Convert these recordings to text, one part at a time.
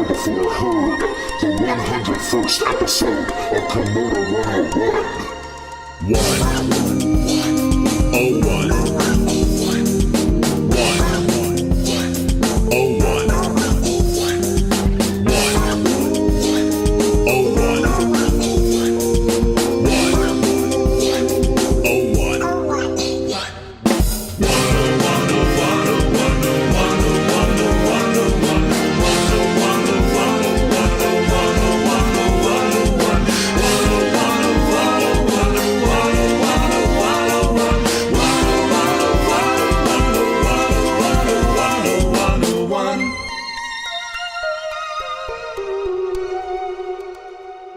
before heard the 101st episode of Promoter 101.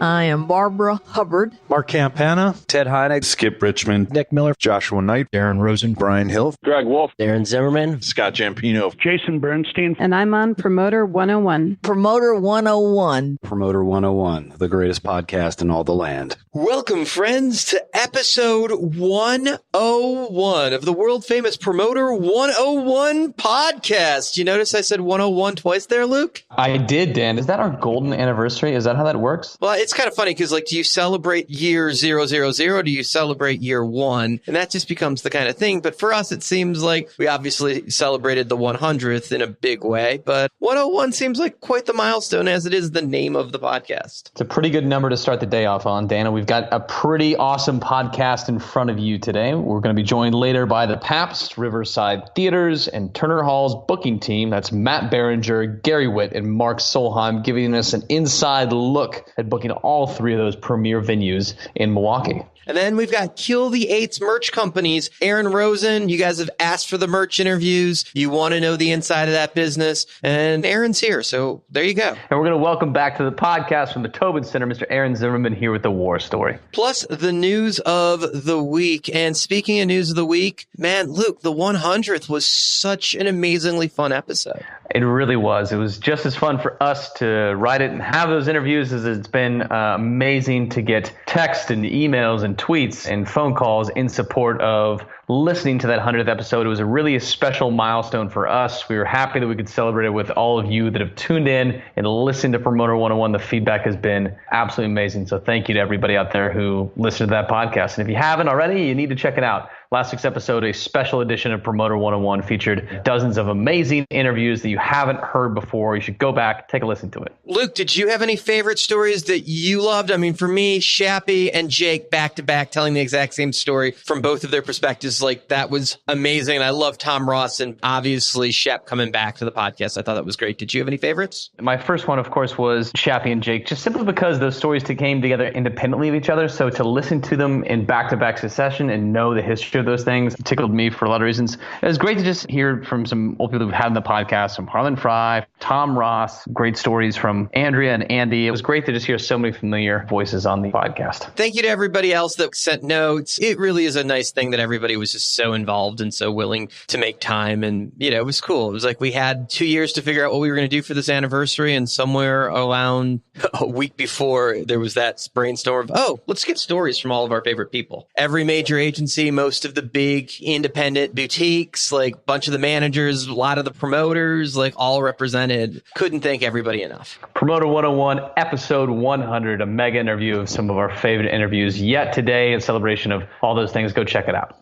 I am Barbara Hubbard. Mark Campana, Ted Heinig, Skip Richmond, Nick Miller, Joshua Knight, Darren Rosen, Brian Hill, Greg Wolf, Darren Zimmerman, Scott Jampino, Jason Bernstein. And I'm on Promoter 101. Promoter 101. Promoter 101, the greatest podcast in all the land. Welcome, friends, to episode 101 of the world-famous Promoter 101 podcast. You notice I said 101 twice there, Luke? I did, Dan. Is that our golden anniversary? Is that how that works? Well, it's kind of funny because, like, do you celebrate year 000? Do you celebrate year 1? And that just becomes the kind of thing. But for us, it seems like we obviously celebrated the 100th in a big way. But 101 seems like quite the milestone, as it is the name of the podcast. It's a pretty good number to start the day off on, Dan. And we've got a pretty awesome podcast in front of you today. We're going to be joined later by the Pabst, Riverside Theaters, and Turner Hall's booking team. That's Matt Beringer, Gary Witt, and Marc Solheim, giving us an inside look at booking all three of those premier venues in Milwaukee. And then we've got Kill the 8's merch companies. Aaron Rosen, you guys have asked for the merch interviews. You want to know the inside of that business. And Aaron's here, so there you go. And we're going to welcome back to the podcast from the Tobin Center, Mr. Aaron Zimmerman here with the war story. Plus the news of the week. And speaking of news of the week, man, Luke, the 100th was such an amazingly fun episode. It really was. It was just as fun for us to write it and have those interviews as it's been amazing to get text and emails and tweets and phone calls in support of listening to that 100th episode. It was a special milestone for us. We were happy that we could celebrate it with all of you that have tuned in and listened to Promoter 101. The feedback has been absolutely amazing. So thank you to everybody out there who listened to that podcast. And if you haven't already, you need to check it out. Last week's episode, a special edition of Promoter 101, featured dozens of amazing interviews that you haven't heard before. You should go back, take a listen to it. Luke, did you have any favorite stories that you loved? I mean, for me, Shappy and Jake back to back telling the exact same story from both of their perspectives. Like, that was amazing. And I love Tom Ross and obviously Shep coming back to the podcast. I thought that was great. Did you have any favorites? My first one, of course, was Shappy and Jake, just simply because those stories came together independently of each other. So to listen to them in back-to-back succession and know the history of those things tickled me for a lot of reasons. It was great to just hear from some old people we've had in the podcast, from Harlan Fry, Tom Ross, great stories from Andrea and Andy. It was great to just hear so many familiar voices on the podcast. Thank you to everybody else that sent notes. It really is a nice thing that everybody was just so involved and so willing to make time. And, you know, it was cool. It was like we had 2 years to figure out what we were going to do for this anniversary. And somewhere around a week before, there was that brainstorm of, oh, let's get stories from all of our favorite people. Every major agency, most of the big independent boutiques, like a bunch of the managers, a lot of the promoters, like all represented. Couldn't thank everybody enough. Promoter 101, episode 100, a mega interview of some of our favorite interviews yet today in celebration of all those things. Go check it out.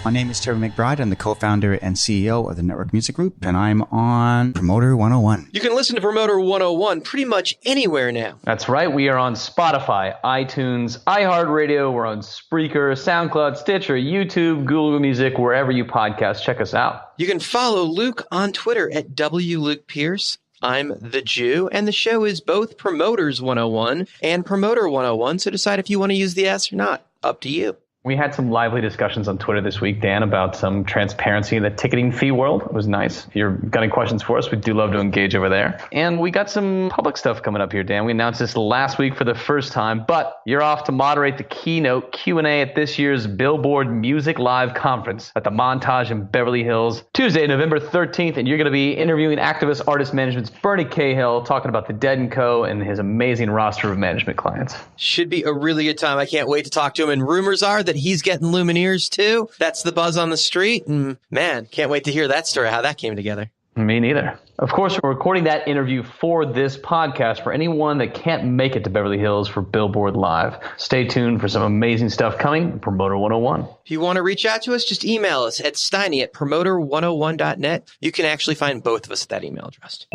My name is Terry McBride. I'm the co-founder and CEO of the Network Music Group, and I'm on Promoter 101. You can listen to Promoter 101 pretty much anywhere now. That's right. We are on Spotify, iTunes, iHeartRadio. We're on Spreaker, SoundCloud, Stitcher, YouTube, Google Music, wherever you podcast. Check us out. You can follow Luke on Twitter at WLukePierce. I'm the Jew, and the show is both Promoters 101 and Promoter 101, so decide if you want to use the S or not. Up to you. We had some lively discussions on Twitter this week, Dan, about some transparency in the ticketing fee world. It was nice. If you've got any questions for us, we do love to engage over there. And we got some public stuff coming up here, Dan. We announced this last week for the first time, but you're off to moderate the keynote Q&A at this year's Billboard Music Live Conference at the Montage in Beverly Hills, Tuesday, November 13th. And you're going to be interviewing Activist Artist Management's Bernie Cahill, talking about the Dead & Co. and his amazing roster of management clients. Should be a really good time. I can't wait to talk to him. And rumors are that he's getting Lumineers too. That's the buzz on the street. And man, can't wait to hear that story, how that came together. Me neither. Of course, we're recording that interview for this podcast for anyone that can't make it to Beverly Hills for Billboard Live. Stay tuned for some amazing stuff coming from Promoter 101. If you want to reach out to us, just email us at steiny@promoter101.net. You can actually find both of us at that email address.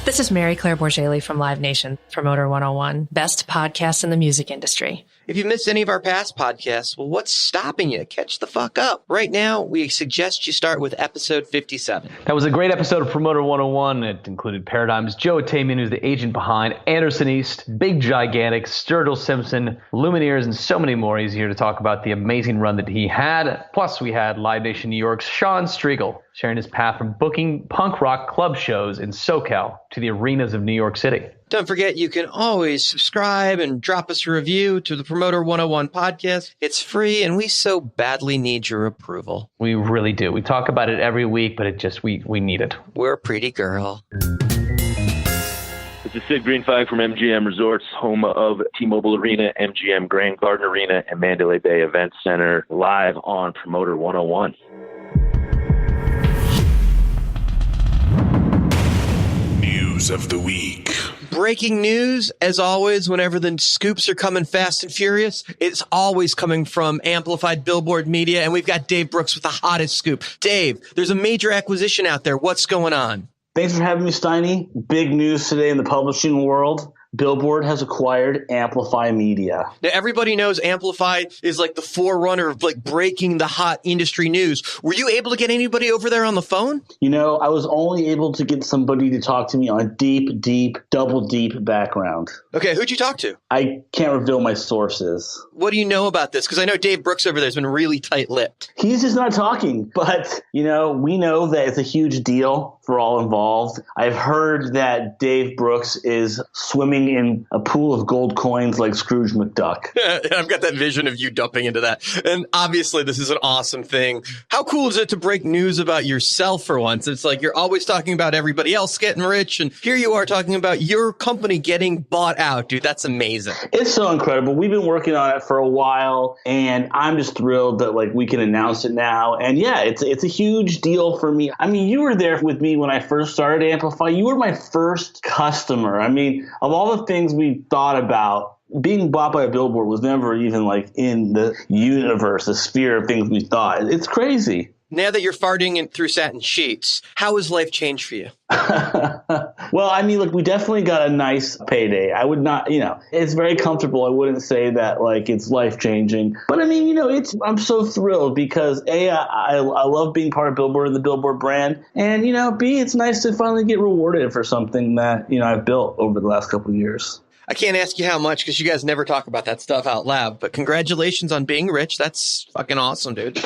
This is Mary Claire Borgelli from Live Nation, Promoter 101, best podcast in the music industry. If you missed any of our past podcasts, well, what's stopping you? Catch the fuck up. Right now, we suggest you start with episode 57. That was a great episode of Promoter 101. It included Paradigm's Joe Tamian, who's the agent behind Anderson East, Big Gigantic, Sturgill Simpson, Lumineers, and so many more. He's here to talk about the amazing run that he had. Plus, we had Live Nation New York's Sean Striegel sharing his path from booking punk rock club shows in SoCal to the arenas of New York City. Don't forget, you can always subscribe and drop us a review to the Promoter 101 podcast. It's free, and we so badly need your approval. We really do. We talk about it every week, but we need it. We're a pretty girl. This is Sid Greenflag from MGM Resorts, home of T-Mobile Arena, MGM Grand Garden Arena, and Mandalay Bay Event Center, live on Promoter 101. News of the week. Breaking news, as always, whenever the scoops are coming fast and furious, it's always coming from Amplified Billboard Media, and we've got Dave Brooks with the hottest scoop. Dave, there's a major acquisition out there. What's going on? Thanks for having me, Steiny. Big news today in the publishing world. Billboard has acquired Amplify Media. Now, everybody knows Amplify is like the forerunner of like breaking the hot industry news. Were you able to get anybody over there on the phone? You know, I was only able to get somebody to talk to me on a deep, double deep background. Okay, who'd you talk to? I can't reveal my sources. What do you know about this? Because I know Dave Brooks over there has been really tight-lipped. He's just not talking. But, you know, we know that it's a huge deal for all involved. I've heard that Dave Brooks is swimming in a pool of gold coins like Scrooge McDuck. I've got that vision of you dumping into that. And obviously, this is an awesome thing. How cool is it to break news about yourself for once? It's like you're always talking about everybody else getting rich, and here you are talking about your company getting bought out. Dude, that's amazing. It's so incredible. We've been working on it for a while, and I'm just thrilled that like we can announce it now. And yeah, it's a huge deal for me. I mean, you were there with me when I first started Amplify. You were my first customer. I mean, of all the things we thought about, being bought by a Billboard was never even like in the universe, the sphere of things we thought. It's crazy. Now that you're farting through satin sheets, how has life changed for you? Well, I mean, look, we definitely got a nice payday. I would not, you know, it's very comfortable. I wouldn't say that like it's life changing, but I mean, you know, I'm so thrilled because A, I love being part of Billboard and the Billboard brand, and you know, B, it's nice to finally get rewarded for something that, you know, I've built over the last couple of years. I can't ask you how much because you guys never talk about that stuff out loud, but congratulations on being rich. That's fucking awesome, dude.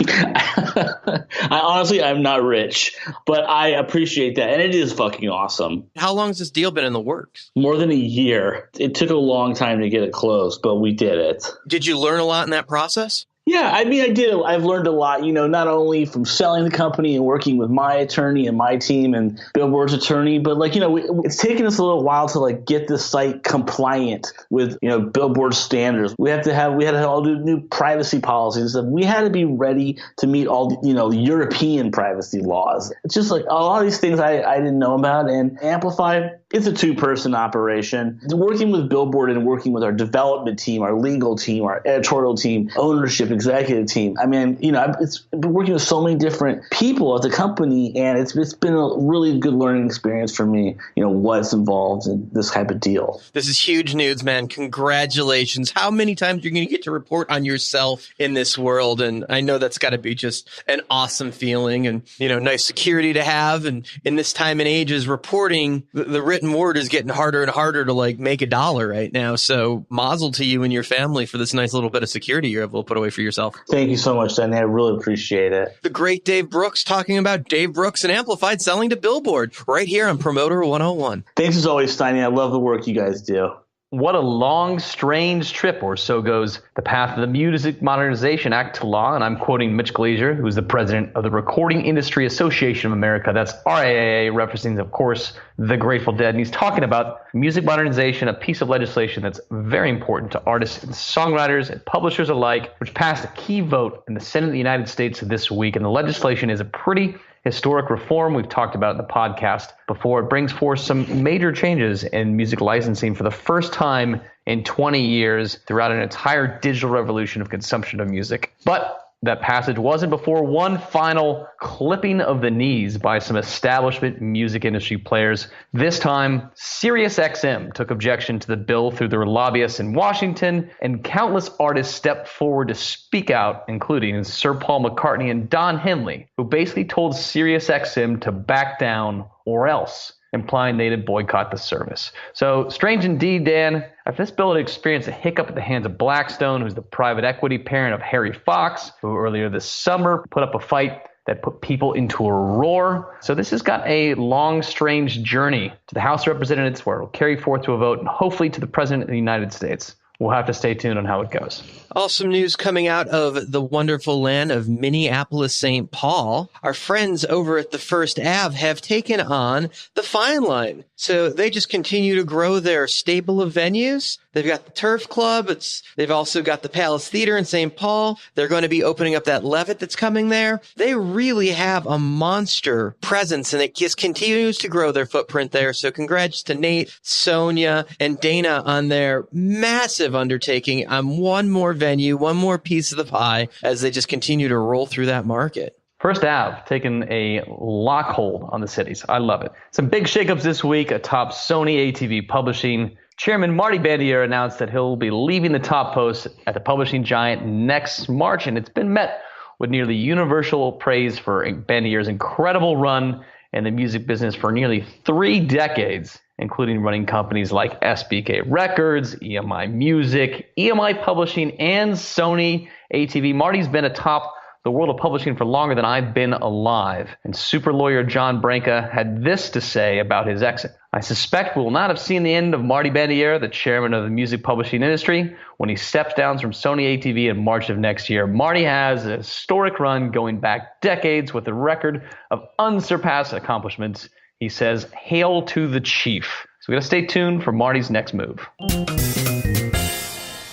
I'm not rich, but I appreciate that. And it is fucking awesome. How long has this deal been in the works? More than a year. It took a long time to get it closed, but we did it. Did you learn a lot in that process? Yeah, I mean, I did. I've learned a lot, you know, not only from selling the company and working with my attorney and my team and Billboard's attorney, but like, you know, it's taken us a little while to like get the site compliant with, you know, Billboard standards. We had to have all the new privacy policies. And we had to be ready to meet all the, you know, European privacy laws. It's just like a lot of these things I didn't know about. And Amplify, it's a two-person operation. Working with Billboard and working with our development team, our legal team, our editorial team, ownership, executive team. I mean, you know, it's been working with so many different people at the company, and it's been a really good learning experience for me, you know, what's involved in this type of deal. This is huge news, man. Congratulations. How many times you're going to get to report on yourself in this world? And I know that's got to be just an awesome feeling and, you know, nice security to have. And in this time and age is reporting, the written word is getting harder and harder to like make a dollar right now. So mazel to you and your family for this nice little bit of security you're able to put away for yourself. Thank you so much, Danny. I really appreciate it. The great Dave Brooks talking about Dave Brooks and Amplified selling to Billboard right here on Promoter 101. Thanks as always, Steiny. I love the work you guys do. What a long, strange trip, or so goes the path of the Music Modernization Act to law. And I'm quoting Mitch Glazier, who's the president of the Recording Industry Association of America. That's RIAA, referencing, of course, the Grateful Dead. And he's talking about music modernization, a piece of legislation that's very important to artists and songwriters and publishers alike, which passed a key vote in the Senate of the United States this week. And the legislation is a pretty historic reform. We've talked about it in the podcast before. It brings forth some major changes in music licensing for the first time in 20 years throughout an entire digital revolution of consumption of music. But that passage wasn't before one final clipping of the knees by some establishment music industry players. This time, SiriusXM took objection to the bill through their lobbyists in Washington, and countless artists stepped forward to speak out, including Sir Paul McCartney and Don Henley, who basically told SiriusXM to back down or else, implying they'd boycott the service. So strange indeed, Dan. If this bill had experienced a hiccup at the hands of Blackstone, who's the private equity parent of Harry Fox, who earlier this summer put up a fight that put people into a roar. So this has got a long, strange journey to the House of Representatives where it will carry forth to a vote and hopefully to the President of the United States. We'll have to stay tuned on how it goes. Awesome news coming out of the wonderful land of Minneapolis, St. Paul. Our friends over at the First Ave have taken on the Fine Line. So they just continue to grow their stable of venues. They've got the Turf Club. They've also got the Palace Theater in St. Paul. They're going to be opening up that Levitt that's coming there. They really have a monster presence, and it just continues to grow their footprint there. So congrats to Nate, Sonia, and Dana on their massive undertaking on one more venue, one more piece of the pie as they just continue to roll through that market. First Ave taking a lock hold on the cities. I love it. Some big shakeups this week atop Sony ATV Publishing. Chairman Marty Bandier announced that he'll be leaving the top post at the publishing giant next March, and it's been met with nearly universal praise for Bandier's incredible run in the music business for nearly 3 decades, including running companies like SBK Records, EMI Music, EMI Publishing, and Sony ATV. Marty's been atop the world of publishing for longer than I've been alive. And super lawyer John Branca had this to say about his exit. I suspect we will not have seen the end of Marty Bandier, the chairman of the music publishing industry, when he steps down from Sony ATV in March of next year. Marty has a historic run going back decades with a record of unsurpassed accomplishments. He says, hail to the chief. So we got to stay tuned for Marty's next move.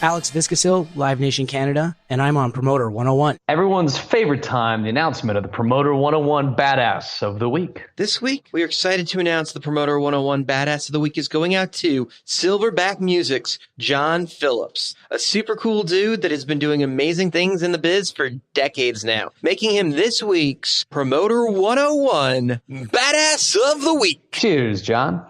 Alex Viscasil, Live Nation Canada, and I'm on Promoter 101. Everyone's favorite time, the announcement of the Promoter 101 Badass of the Week. This week, we are excited to announce the Promoter 101 Badass of the Week is going out to Silverback Music's John Phillips, a super cool dude that has been doing amazing things in the biz for decades now, making him this week's Promoter 101 Badass of the Week. Cheers, John.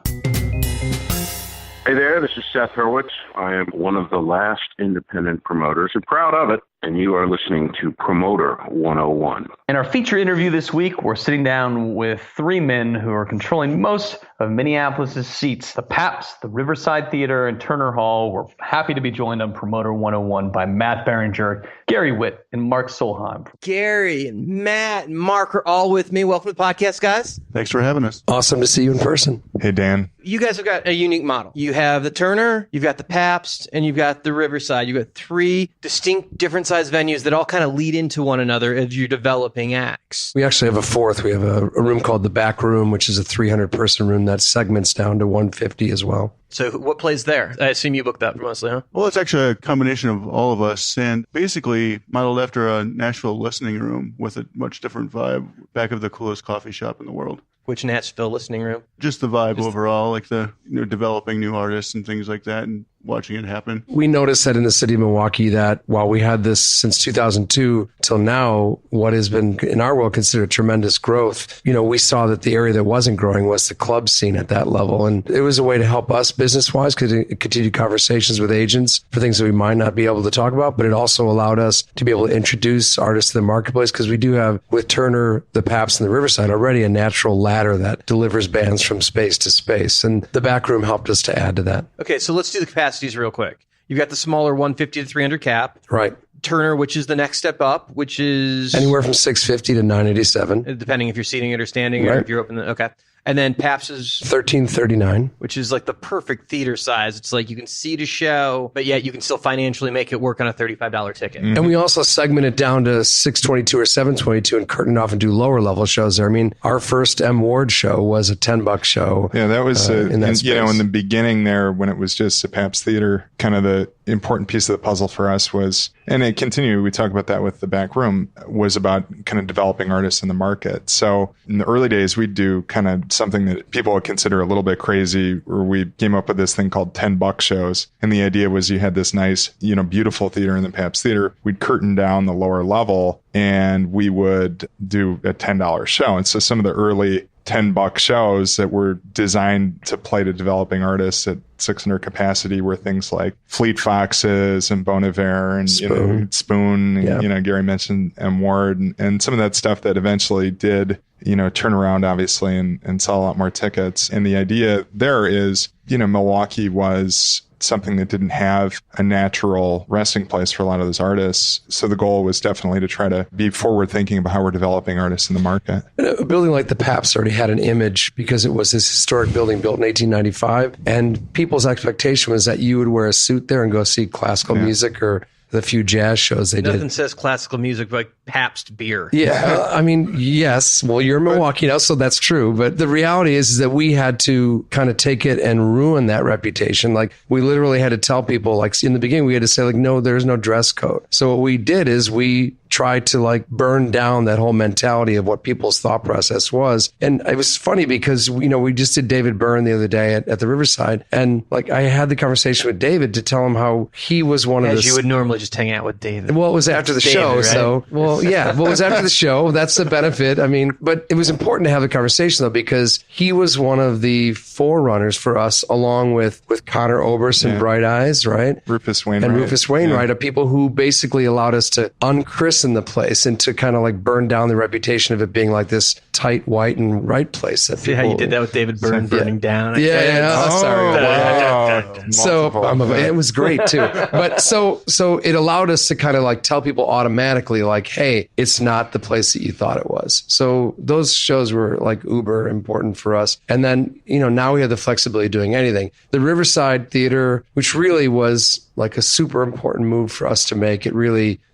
Hey there, this is Seth Hurwitz. I am one of the last independent promoters and proud of it. And you are listening to Promoter 101. In our feature interview this week, we're sitting down with 3 men who are controlling most of Minneapolis' seats. The Pabst, the Riverside Theater, and Turner Hall. We're happy to be joined on Promoter 101 by Matt Beringer, Gary Witt, and Marc Solheim. Gary and Matt and Mark are all with me. Welcome to the podcast, guys. Thanks for having us. Awesome to see you in person. Hey, Dan. You guys have got a unique model. You have the Turner, you've got the Pabst, and you've got the Riverside. You've got 3 distinct different size venues that all kind of lead into one another as you're developing acts. We actually have a 4th. We have a room called the Back Room, which is a 300-person room that segments down to 150 as well. So what plays there? I assume you booked that mostly, huh? Well, it's actually a combination of all of us and basically modeled after a Nashville listening room with a much different vibe back of the coolest coffee shop in the world. Which Nashville listening room? Just the vibe overall, like the developing new artists and things like that and watching it happen. We noticed that in the city of Milwaukee that while we had this since 2002 till now, what has been in our world considered tremendous growth, we saw that the area that wasn't growing was the club scene at that level. And it was a way to help us business-wise, continue conversations with agents for things that we might not be able to talk about, but it also allowed us to be able to introduce artists to the marketplace because we do have, with Turner, the Pabst, and the Riverside, already a natural ladder that delivers bands from space to space. And the Back Room helped us to add to that. Okay, so let's do the capacities real quick. You've got the smaller 150 to 300 cap. Right. Turner, which is the next step up, which is anywhere from 650 to 987, depending if you're seating it or standing, right, or if you're open. Okay. And then Pabst is 1339, which is like the perfect theater size. It's like you can seat a show, but yet you can still financially make it work on a $35 ticket. Mm-hmm. And we also segment it down to 622 or 722 and curtain off and do lower level shows there. I mean, our first M Ward show was a $10 show. Yeah, that was in the beginning there when it was just the Pabst Theater, kind of the important piece of the puzzle for us was, and it continued, we talk about that with the back room, was about kind of developing artists in the market. So in the early days, we'd do kind of something that people would consider a little bit crazy, where we came up with this thing called $10 shows. And the idea was you had this nice, beautiful theater in the Pabst Theater. We'd curtain down the lower level and we would do a $10 show. And so some of the early $10 shows that were designed to play to developing artists at 600 capacity were things like Fleet Foxes and Bon Iver and Spoon. Yeah. Gary mentioned M. Ward and some of that stuff that eventually did turn around, obviously, and sell a lot more tickets. And the idea there is, Milwaukee was something that didn't have a natural resting place for a lot of those artists. So the goal was definitely to try to be forward thinking about how we're developing artists in the market. A building like the Pabst already had an image because it was this historic building built in 1895. And people's expectation was that you would wear a suit there and go see classical music or the few jazz shows they did. Nothing says classical music like Pabst beer. Yeah, I mean, yes. Well, you're in Milwaukee now, so that's true. But the reality is that we had to kind of take it and ruin that reputation. Like, we literally had to tell people, like, in the beginning, we had to say, like, no, there's no dress code. So what we did is we tried to, like, burn down that whole mentality of what people's thought process was. And it was funny because, we just did David Byrne the other day at the Riverside. And, like, I had the conversation with David to tell him how he was one of the... As you would normally just hang out with David. Well, it was after the show, right? So... Well, yeah, it was after the show. That's the benefit. I mean, but it was important to have the conversation, though, because he was one of the forerunners for us, along with Connor Oberst and Bright Eyes, right? Rufus Wainwright. Of people who basically allowed us to unchristen the place and to kind of like burn down the reputation of it being like this tight, white, and right place. That See how you did that with David Byrne burning down? Sorry. Wow. So it was great, too. But so it allowed us to kind of like tell people automatically, like, hey, it's not the place that you thought it was. So those shows were like uber important for us. And then, now we have the flexibility of doing anything. The Riverside Theater, which really was like a super important move for us to make, it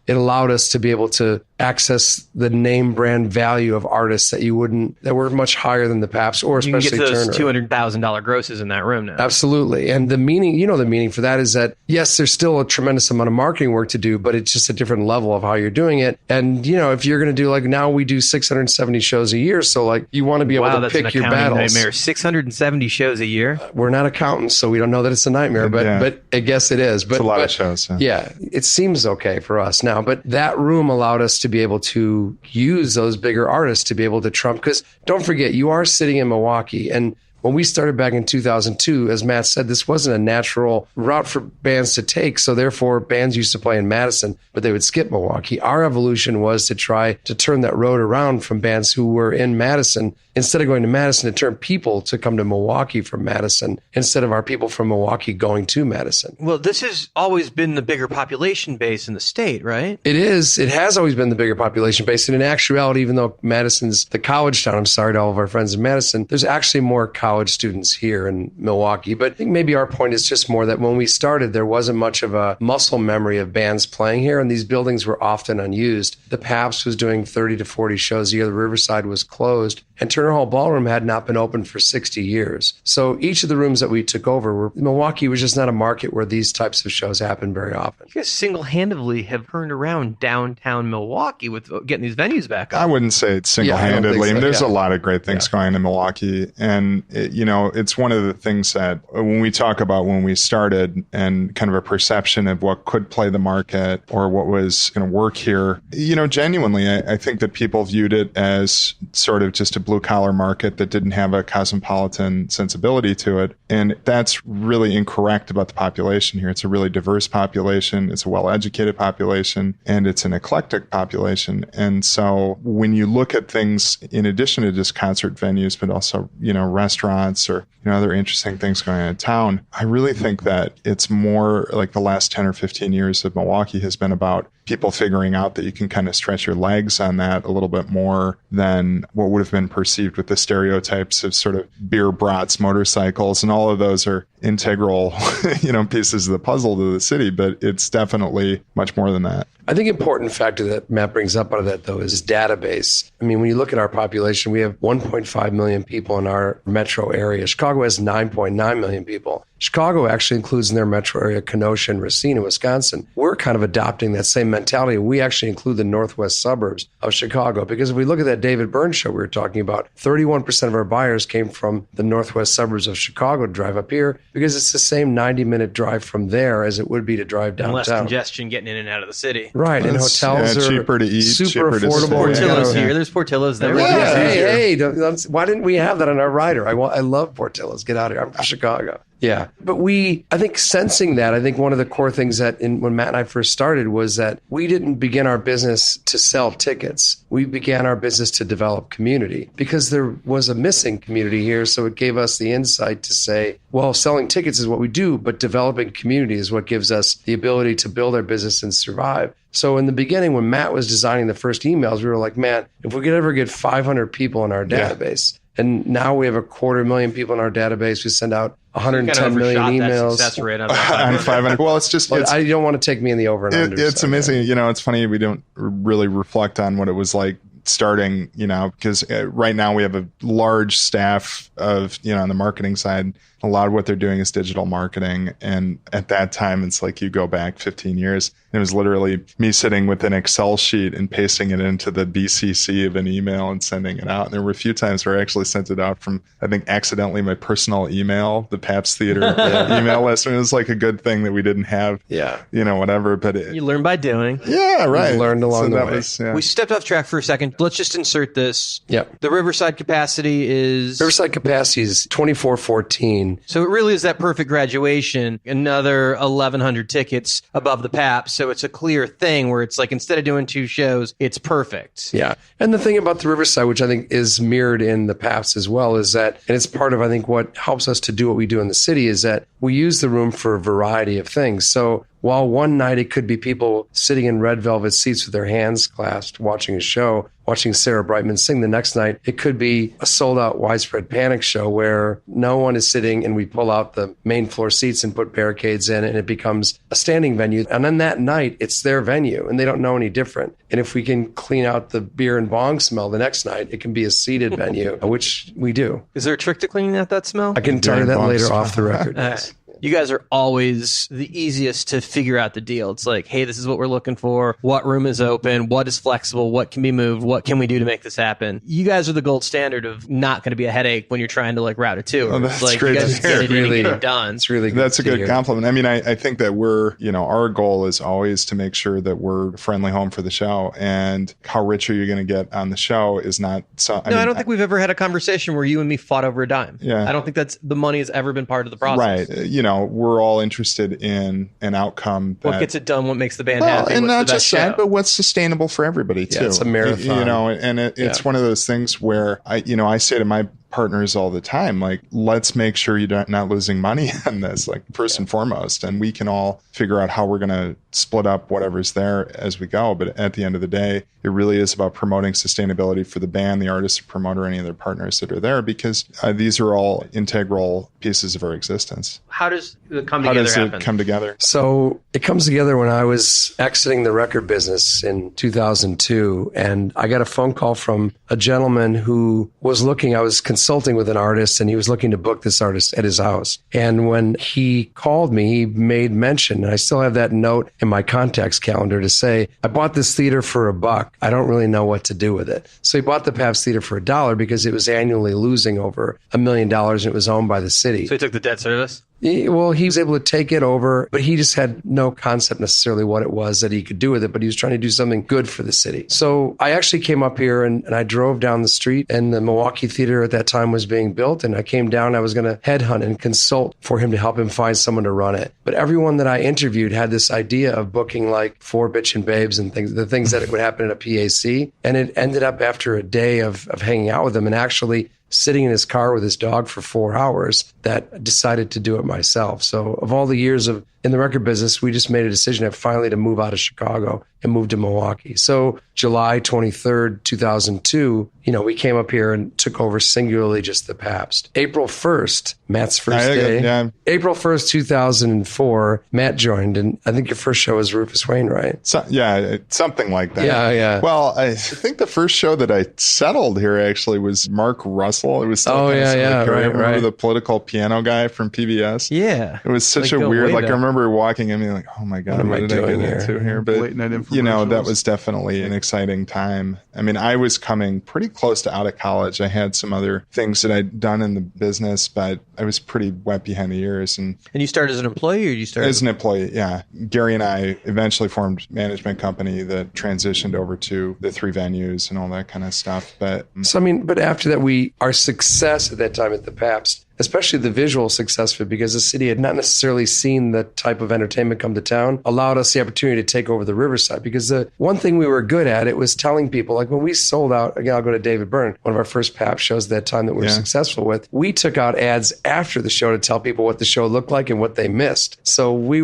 allowed us to be able to access the name brand value of artists that were much higher than the Pabst or especially Turner. You can get to those $200,000 grosses in that room now. Absolutely. And the meaning for that is that, yes, there's still a tremendous amount of marketing work to do, but it's just a different level of how you're doing it. And, if you're going to do, like, now we do 670 shows a year. So, like, you want to be able to pick your battles. Nightmare. 670 shows a year. We're not accountants, so we don't know that it's a nightmare, but I guess it is. But it's a lot of shows. Yeah, it seems okay for us now. But that room allowed us to be able to use those bigger artists to be able to trump. Because don't forget, you are sitting in Milwaukee. And when we started back in 2002, as Matt said, this wasn't a natural route for bands to take. So therefore, bands used to play in Madison, but they would skip Milwaukee. Our evolution was to try to turn that road around from bands who were in Madison. Instead of going to Madison, to turn people to come to Milwaukee from Madison instead of our people from Milwaukee going to Madison. Well, this has always been the bigger population base in the state, right? It is. It has always been the bigger population base. And in actuality, even though Madison's the college town, I'm sorry to all of our friends in Madison, there's actually more college students here in Milwaukee. But I think maybe our point is just more that when we started, there wasn't much of a muscle memory of bands playing here, and these buildings were often unused. The Pabst was doing 30 to 40 shows a year. The Riverside was closed, and Turner Hall Ballroom had not been open for 60 years. So each of the rooms that we took over Milwaukee was just not a market where these types of shows happen very often. You guys single-handedly have turned around downtown Milwaukee with getting these venues back up. I wouldn't say it's single-handedly. There's a lot of great things going in Milwaukee. And, it's one of the things that when we talk about when we started and kind of a perception of what could play the market or what was going to work here, genuinely, I think that people viewed it as sort of just a blue-collar market that didn't have a cosmopolitan sensibility to it. And that's really incorrect about the population here. It's a really diverse population. It's a well-educated population, and it's an eclectic population. And so when you look at things in addition to just concert venues, but also, restaurants or, other interesting things going on in town, I really think that it's more like the last 10 or 15 years of Milwaukee has been about people figuring out that you can kind of stretch your legs on that a little bit more than what would have been perceived with the stereotypes of sort of beer brats, motorcycles, and all of those are integral, pieces of the puzzle to the city, but it's definitely much more than that. I think important factor that Matt brings up out of that, though, is database. I mean, when you look at our population, we have 1.5 million people in our metro area. Chicago has 9.9 million people. Chicago actually includes in their metro area Kenosha and Racine in Wisconsin. We're kind of adopting that same mentality. We actually include the northwest suburbs of Chicago because if we look at that David Byrne show we were talking about, 31% of our buyers came from the northwest suburbs of Chicago to drive up here because it's the same 90-minute drive from there as it would be to drive downtown. Less congestion getting in and out of the city. Right, and hotels are cheaper to eat, super cheaper affordable. Portillo's here. There's Portillo's there. Hey, why didn't we have that on our rider? I love Portillo's. Get out of here. I'm from Chicago. Yeah. But I think sensing that, I think one of the core things that when Matt and I first started was that we didn't begin our business to sell tickets. We began our business to develop community because there was a missing community here. So it gave us the insight to say, well, selling tickets is what we do, but developing community is what gives us the ability to build our business and survive. So in the beginning, when Matt was designing the first emails, we were like, man, if we could ever get 500 people in our database, and now we have 250,000 people in our database. We send out 110 million emails. That success rate on 500. Well, it's just. I don't want to take me in the over and under. It's amazing. You know, it's funny. We don't really reflect on what it was like starting, because right now we have a large staff of, on the marketing side. A lot of what they're doing is digital marketing. And at that time, it's like you go back 15 years. It was literally me sitting with an Excel sheet and pasting it into the BCC of an email and sending it out. And there were a few times where I actually sent it out from, I think, accidentally my personal email, the Pabst Theater email list. And it was like a good thing that we didn't have, whatever. But you learn by doing. Yeah, right. You learned along the way. We stepped off track for a second. Let's just insert this. Yep. The Riverside capacity is 2414. So it really is that perfect graduation. Another 1,100 tickets above the Pabst. So it's a clear thing where it's like instead of doing 2 shows, it's perfect. Yeah. And the thing about the Riverside, which I think is mirrored in the Pabst as well, is that, and it's part of, I think, what helps us to do what we do in the city is that we use the room for a variety of things. So while one night it could be people sitting in red velvet seats with their hands clasped, watching a show, watching Sarah Brightman sing. The next night, it could be a sold-out Widespread Panic show where no one is sitting and we pull out the main floor seats and put barricades in and it becomes a standing venue. And then that night, it's their venue and they don't know any different. And if we can clean out the beer and bong smell the next night, it can be a seated venue, which we do. Is there a trick to cleaning out that smell? I can tell you that later off the record. You guys are always the easiest to figure out the deal. It's like, hey, this is what we're looking for. What room is open? What is flexible? What can be moved? What can we do to make this happen? You guys are the gold standard of not going to be a headache when you're trying to route a tour. Oh, that's like, great. You guys get it in and get it done. It's really good. That's a good compliment. I mean, I think that we're, our goal is always to make sure that we're a friendly home for the show. And how rich are you going to get on the show is not so. I don't think we've ever had a conversation where you and me fought over a dime. Yeah. I don't think the money has ever been part of the process. Right. We're all interested in an outcome. What gets it done? What makes the band happy? And what's not the best just that, show? but what's sustainable for everybody too. Yeah, it's a marathon. It's one of those things where I say to my partners all the time, like, let's make sure you're not losing money on this, like first and foremost. And we can all figure out how we're going to split up whatever's there as we go. But at the end of the day, it really is about promoting sustainability for the band, the artist, the promoter, any other partners that are there, because these are all integral pieces of our existence. How does it come together? So it comes together when I was exiting the record business in 2002, and I got a phone call from a gentleman who was I was consulting with an artist, and he was looking to book this artist at his house. And when he called me, he made mention, and I still have that note in my contacts calendar to say, I bought this theater for $1. I don't really know what to do with it. So he bought the Pabst Theater for $1 because it was annually losing over $1 million and it was owned by the city. So he took the debt service? He was able to take it over, but he just had no concept necessarily what it was that he could do with it, but he was trying to do something good for the city. So I actually came up here and I drove down the street, and the Milwaukee Theater at that time was being built, and I came down. I was going to headhunt and consult for him to help him find someone to run it. But everyone that I interviewed had this idea of booking like 4 Bitchin' Babes and the things that would happen at a PAC. And it ended up after a day of hanging out with him and actually sitting in his car with his dog for 4 hours that decided to do it myself. So of all the years in the record business, we just made a decision finally to move out of Chicago and moved to Milwaukee. So July 23rd, 2002, we came up here and took over singularly just the Pabst. April 1st, Matt's first day. Yeah. April 1st, 2004, Matt joined, and I think your first show was Rufus Wainwright. Something like that. Yeah. Well, I think the first show that I settled here actually was Mark Russell. It was still remember the political piano guy from PBS? Yeah. It was such a weird, I remember walking in and being like, oh my God, what did I get into here? But, that was definitely an exciting time. I mean, I was coming pretty close to out of college. I had some other things that I'd done in the business, but I was pretty wet behind the ears. And you started as an employee, or you started as an employee? Yeah. Gary and I eventually formed a management company that transitioned over to the 3 venues and all that kind of stuff. But after that, our success at that time at the Pabst, especially the visual success of it, because the city had not necessarily seen the type of entertainment come to town, allowed us the opportunity to take over the Riverside. Because the one thing we were good at, it was telling people, like when we sold out, again, I'll go to David Byrne, one of our first Pabst shows at that time that we were successful with. We took out ads after the show to tell people what the show looked like and what they missed. So we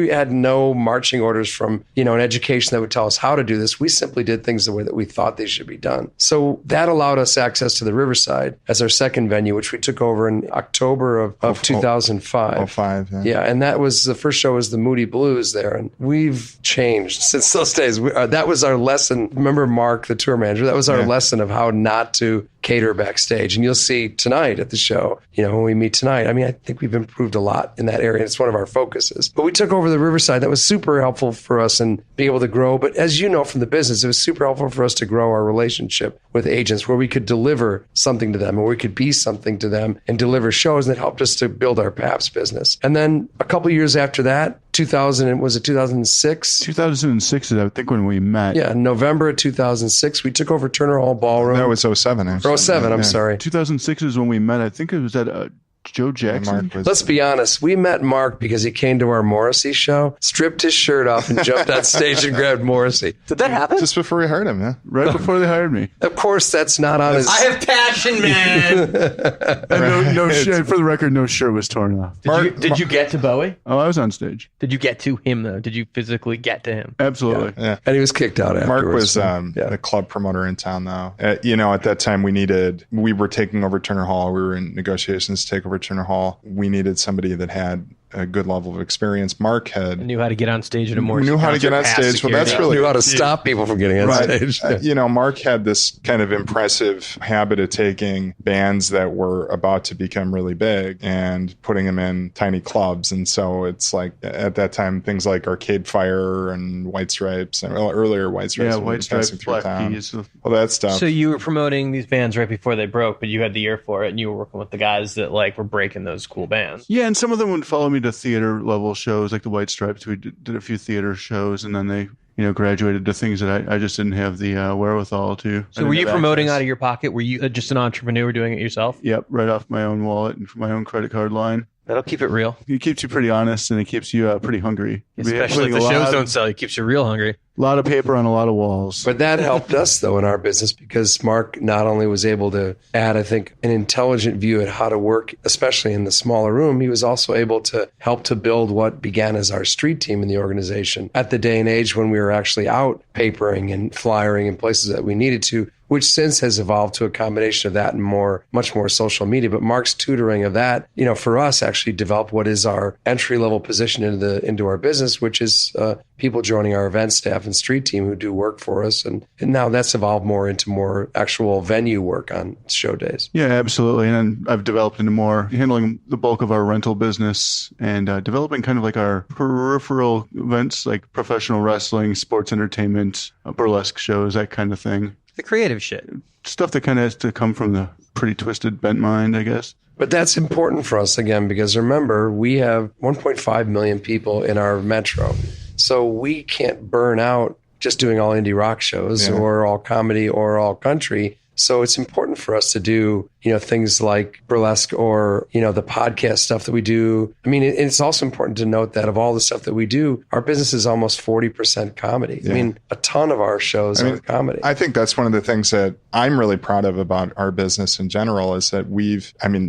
had no marching orders from, an education that would tell us how to do this. We simply did things the way that we thought they should be done. So that allowed us access to the Riverside as our second venue, which we took over in October of 2005. 05, yeah. And that was the first show was the Moody Blues there. And we've changed since those days. That was our lesson. Remember Mark, the tour manager? That was our lesson of how not to cater backstage. And you'll see tonight at the show, when we meet tonight, I think we've improved a lot in that area. It's one of our focuses. But we took over the Riverside. That was super helpful for us and being able to grow. But as you know from the business, it was super helpful for us to grow our relationship with agents where we could deliver something to them or we could be something to them and deliver shows, and that helped us to build our Pabst business. And then a couple years after that, 2006? 2006 is, I think, when we met. Yeah, November of 2006, we took over Turner Hall Ballroom. That was 07, actually. 07, I'm sorry. 2006 is when we met. I think it was at Joe Jackson. Let's be honest. We met Mark because he came to our Morrissey show, stripped his shirt off, and jumped on stage and grabbed Morrissey. Did that happen? Just before we hired him, yeah. Right before they hired me. Of course, that's not on his... I have passion, man! And no shirt, for the record, no shirt was torn off. Did you get to Bowie? Oh, I was on stage. Did you get to him, though? Did you physically get to him? Absolutely. Yeah. And he was kicked out afterwards. Mark was the club promoter in town, though. At that time, we were taking over Turner Hall. We were in negotiations to take over Turner Hall. We needed somebody that had a good level of experience. Mark knew how to get on stage at a Morrissey knew how to get on stage. Well, that's really knew how to stop people from getting on stage. Mark had this kind of impressive habit of taking bands that were about to become really big and putting them in tiny clubs. And so it's like at that time, things like Arcade Fire and White Stripes, and earlier White Stripes. Yeah, White Stripes, Black Keys. All that stuff. So you were promoting these bands right before they broke, but you had the ear for it, and you were working with the guys that were breaking those cool bands. Yeah, and some of them would follow me to theater level shows, like the White Stripes. We did a few theater shows, and then they graduated to things that I just didn't have the wherewithal to. So were you promoting out of your pocket? Were you just an entrepreneur doing it yourself? Yep, right off my own wallet and from my own credit card line. That'll keep it real. It keeps you pretty honest, and it keeps you pretty hungry. Especially if the shows don't sell, it keeps you real hungry. A lot of paper on a lot of walls. But that helped us, though, in our business, because Mark not only was able to add, I think, an intelligent view at how to work, especially in the smaller room, he was also able to help to build what began as our street team in the organization. At the day and age when we were actually out papering and flyering in places that we needed to, which since has evolved to a combination of that and much more social media. But Mark's tutoring of that, for us actually developed what is our entry-level position into our business, which is people joining our event staff and street team who do work for us. And now that's evolved more into more actual venue work on show days. Yeah, absolutely. And I've developed into more handling the bulk of our rental business and developing kind of like our peripheral events, like professional wrestling, sports entertainment, burlesque shows, that kind of thing. The creative shit. Stuff that kind of has to come from the pretty twisted, bent mind, I guess. But that's important for us, again, because remember, we have 1.5 million people in our metro. So we can't burn out just doing all indie rock shows or all comedy or all country. So it's important for us to do, things like burlesque or, the podcast stuff that we do. I mean, it's also important to note that of all the stuff that we do, our business is almost 40% comedy. Yeah. I mean, a ton of our shows are comedy. I think that's one of the things that I'm really proud of about our business in general is that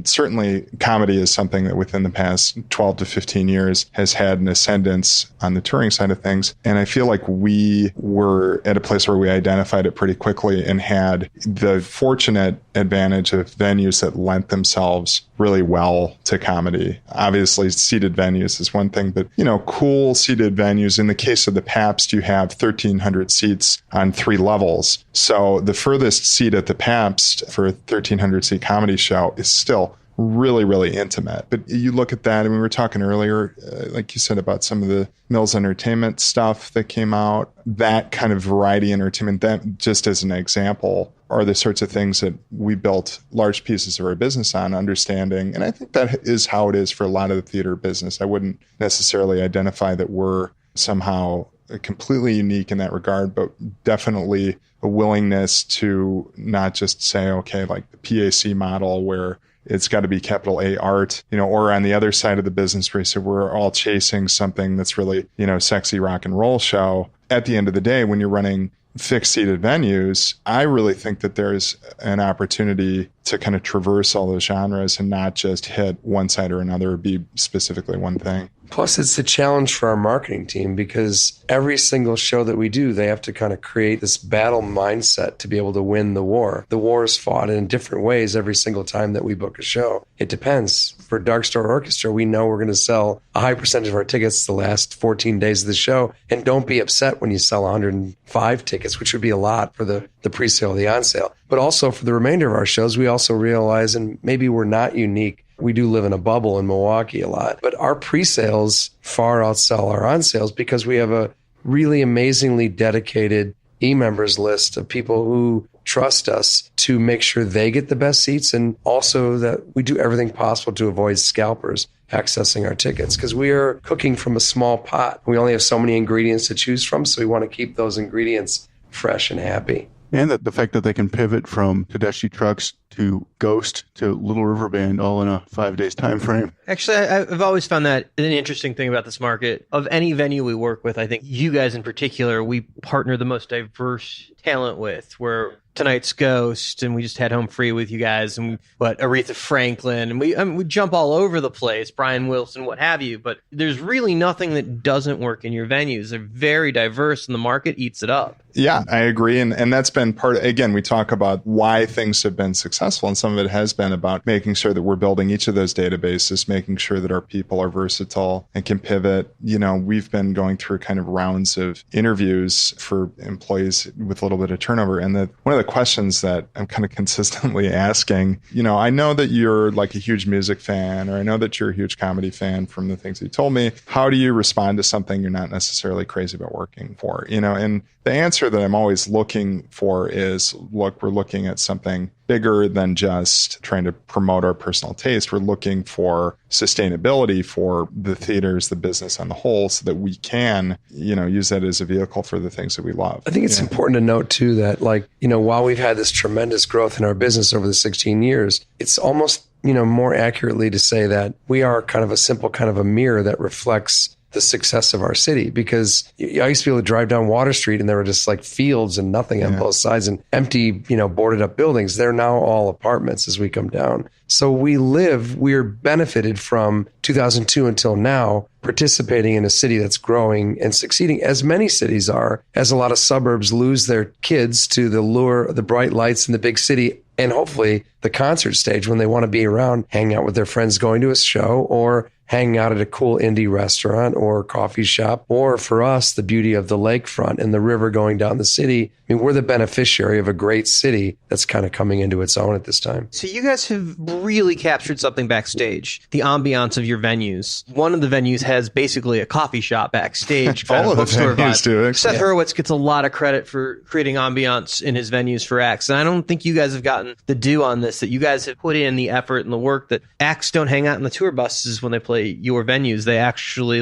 certainly comedy is something that within the past 12 to 15 years has had an ascendance on the touring side of things. And I feel like we were at a place where we identified it pretty quickly and had the fortunate advantage of venues that lent themselves really well to comedy. Obviously, seated venues is one thing, but, cool seated venues. In the case of the Pabst, you have 1,300 seats on 3 levels. So the furthest seat at the Pabst for a 1,300 seat comedy show is still really, really intimate. But you look at that, and we were talking earlier, like you said, about some of the Mills Entertainment stuff that came out, that kind of variety entertainment, that just as an example, are the sorts of things that we built large pieces of our business on, understanding. And I think that is how it is for a lot of the theater business. I wouldn't necessarily identify that we're somehow completely unique in that regard, but definitely a willingness to not just say, okay, like the PAC model where it's got to be capital A art, or on the other side of the business where we're all chasing something that's really, sexy rock and roll show. At the end of the day, when you're running fixed seated venues, I really think that there's an opportunity to kind of traverse all those genres and not just hit one side or another, be specifically one thing. Plus, it's a challenge for our marketing team because every single show that we do, they have to kind of create this battle mindset to be able to win the war. The war is fought in different ways every single time that we book a show. It depends. For Dark Star Orchestra, we know we're going to sell a high percentage of our tickets the last 14 days of the show. And don't be upset when you sell 105 tickets, which would be a lot for the pre-sale or the on-sale. But also for the remainder of our shows, we also realize, and maybe we're not unique, we do live in a bubble in Milwaukee a lot, but our pre-sales far outsell our on-sales because we have a really amazingly dedicated e-members list of people who trust us to make sure they get the best seats, and also that we do everything possible to avoid scalpers accessing our tickets because we are cooking from a small pot. We only have so many ingredients to choose from, so we want to keep those ingredients fresh and happy. And the fact that they can pivot from Tedeschi trucks to Ghost to Little River Band all in a 5 days time frame. Actually, I've always found that an interesting thing about this market. Of any venue we work with, I think you guys in particular, we partner the most diverse talent with, where tonight's Ghost, and we just had Home Free with you guys, and Aretha Franklin, and we jump all over the place, Brian Wilson, what have you, but there's really nothing that doesn't work in your venues. They're very diverse, and the market eats it up. Yeah, I agree. And that's been again, we talk about why things have been successful. And some of it has been about making sure that we're building each of those databases, making sure that our people are versatile and can pivot. We've been going through kind of rounds of interviews for employees with a little bit of turnover. And one of the questions that I'm kind of consistently asking, I know that you're like a huge music fan, or I know that you're a huge comedy fan from the things you told me. How do you respond to something you're not necessarily crazy about working for? And the answer that I'm always looking for is, look, we're looking at something bigger than just trying to promote our personal taste. We're looking for sustainability for the theaters, the business on the whole, so that we can, use that as a vehicle for the things that we love. I think it's important to note too that while we've had this tremendous growth in our business over the 16 years, it's almost, more accurately to say that we are kind of a simple kind of a mirror that reflects the success of our city, because I used to be able to drive down Water Street and there were just like fields and nothing on both sides and empty, boarded up buildings. They're now all apartments as we come down. So we're benefited from 2002 until now, participating in a city that's growing and succeeding, as many cities are, as a lot of suburbs lose their kids to the lure of the bright lights in the big city and hopefully the concert stage when they want to be around, hang out with their friends, going to a show, or hanging out at a cool indie restaurant or coffee shop, or for us, the beauty of the lakefront and the river going down the city. I mean, we're the beneficiary of a great city that's kind of coming into its own at this time. So you guys have really captured something backstage, the ambiance of your venues. One of the venues has basically a coffee shop backstage. All of the venues do. Seth Hurwitz gets a lot of credit for creating ambiance in his venues for acts. And I don't think you guys have gotten the due on this, that you guys have put in the effort and the work that acts don't hang out in the tour buses when they play your venues. They actually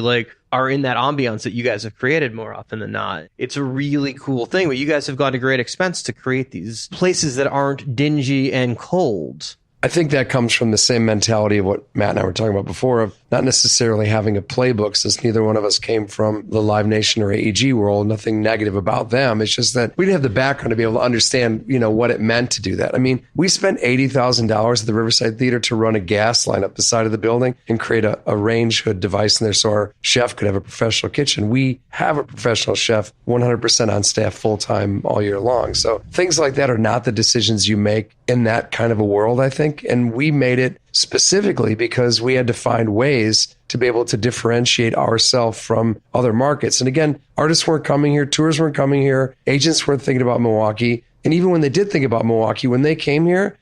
are in that ambiance that you guys have created more often than not. It's a really cool thing, but you guys have gone to great expense to create these places that aren't dingy and cold. I think that comes from the same mentality of what Matt and I were talking about before, of not necessarily having a playbook, since neither one of us came from the Live Nation or AEG world. Nothing negative about them. It's just that we didn't have the background to be able to understand, what it meant to do that. I mean, we spent $80,000 at the Riverside Theater to run a gas line up the side of the building and create a range hood device in there so our chef could have a professional kitchen. We have a professional chef 100% on staff full-time all year long. So things like that are not the decisions you make in that kind of a world, I think. And we made it specifically because we had to find ways to be able to differentiate ourselves from other markets. And again, artists weren't coming here, tours weren't coming here, agents weren't thinking about Milwaukee. And even when they did think about Milwaukee, when they came here,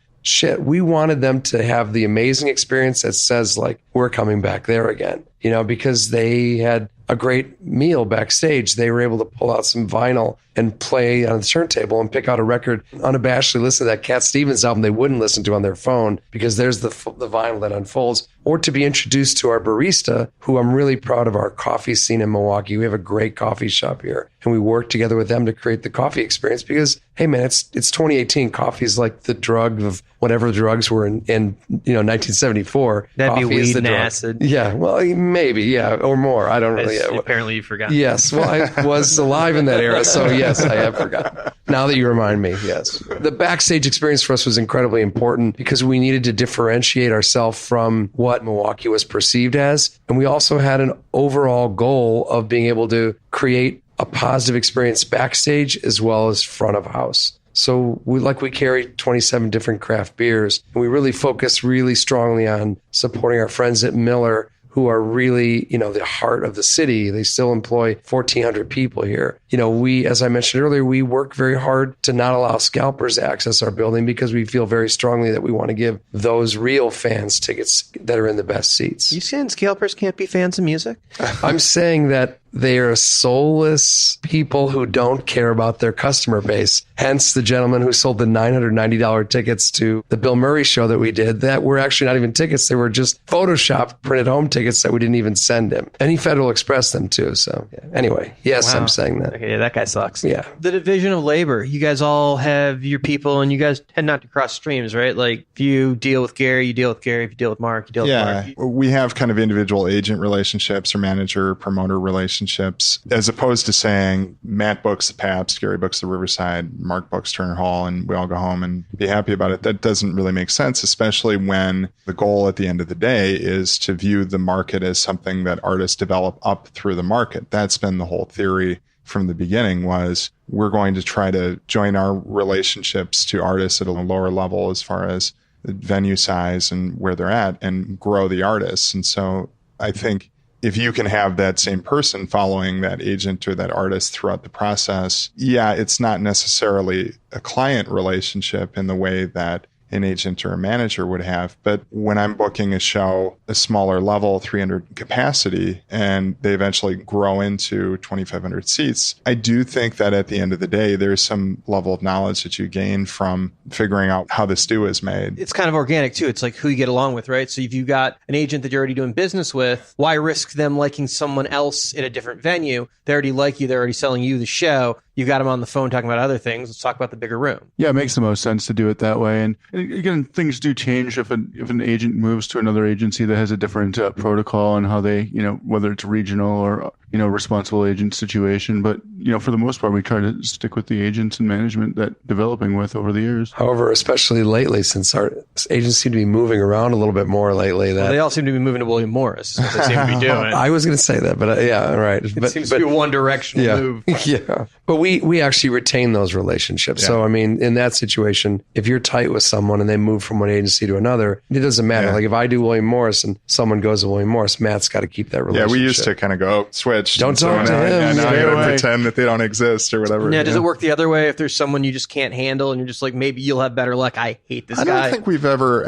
we wanted them to have the amazing experience that says, like, we're coming back there again, because they had a great meal backstage. They were able to pull out some vinyl and play on the turntable and pick out a record, unabashedly listen to that Cat Stevens album they wouldn't listen to on their phone, because there's the vinyl that unfolds. Or to be introduced to our barista, who I'm really proud of our coffee scene in Milwaukee. We have a great coffee shop here, and we work together with them to create the coffee experience because, hey man, it's 2018. Coffee is like the drug of whatever drugs were in 1974. That'd coffee be weed is the and drug. acid. Yeah, well, maybe, yeah, or more. I don't really. Apparently you forgot. Yes, well, I was alive in that era, so yes, I have forgotten. Now that you remind me, yes. The backstage experience for us was incredibly important because we needed to differentiate ourselves from what Milwaukee was perceived as. And we also had an overall goal of being able to create a positive experience backstage as well as front of house. So we carry 27 different craft beers, and we really focus really strongly on supporting our friends at Miller, who are really, the heart of the city. They still employ 1,400 people here. We, as I mentioned earlier, we work very hard to not allow scalpers to access our building because we feel very strongly that we want to give those real fans tickets that are in the best seats. You saying scalpers can't be fans of music? I'm saying that they are soulless people who don't care about their customer base. Hence the gentleman who sold the $990 tickets to the Bill Murray show that we did, that were actually not even tickets. They were just Photoshop printed home tickets that we didn't even send him. And he Federal Express them too. So anyway, yes, wow. I'm saying that. Okay, yeah, that guy sucks. Yeah. The division of labor, you guys all have your people and you guys tend not to cross streams, right? Like if you deal with Gary, you deal with Gary. If you deal with Mark, you deal with Mark. Yeah, we have kind of individual agent relationships or manager promoter relationships, as opposed to saying Matt books the Pabst, Gary books the Riverside, Mark books Turner Hall, and we all go home and be happy about it. That doesn't really make sense, especially when the goal at the end of the day is to view the market as something that artists develop up through the market. That's been the whole theory from the beginning, was we're going to try to join our relationships to artists at a lower level as far as the venue size and where they're at, and grow the artists. And so I think if you can have that same person following that agent or that artist throughout the process, yeah, it's not necessarily a client relationship in the way that an agent or a manager would have. But when I'm booking a show, a smaller level, 300 capacity, and they eventually grow into 2,500 seats, I do think that at the end of the day, there's some level of knowledge that you gain from figuring out how the stew is made. It's kind of organic too. It's like who you get along with, right? So if you've got an agent that you're already doing business with, why risk them liking someone else in a different venue? They already like you. They're already selling you the show. You got them on the phone talking about other things. Let's talk about the bigger room. Yeah, it makes the most sense to do it that way. And again, things do change if an agent moves to another agency that has a different protocol and how they, whether it's regional or, responsible agent situation. But, for the most part, we try to stick with the agents and management that developing with over the years. However, especially lately, since our agents seem to be moving around a little bit more lately. Well, they all seem to be moving to William Morris. They seem to be doing. I was going to say that, but yeah, right. It seems to be a one-directional move. Yeah. But we actually retain those relationships. Yeah. So, I mean, in that situation, if you're tight with someone and they move from one agency to another, it doesn't matter. Yeah. Like if I do William Morris and someone goes to William Morris, Matt's got to keep that relationship. Yeah, we used to kind of go, switch. Don't talk to him. And now I got to pretend that they don't exist or whatever. Yeah, does it work the other way if there's someone you just can't handle and you're just like, maybe you'll have better luck? I hate this guy. I don't think we've ever,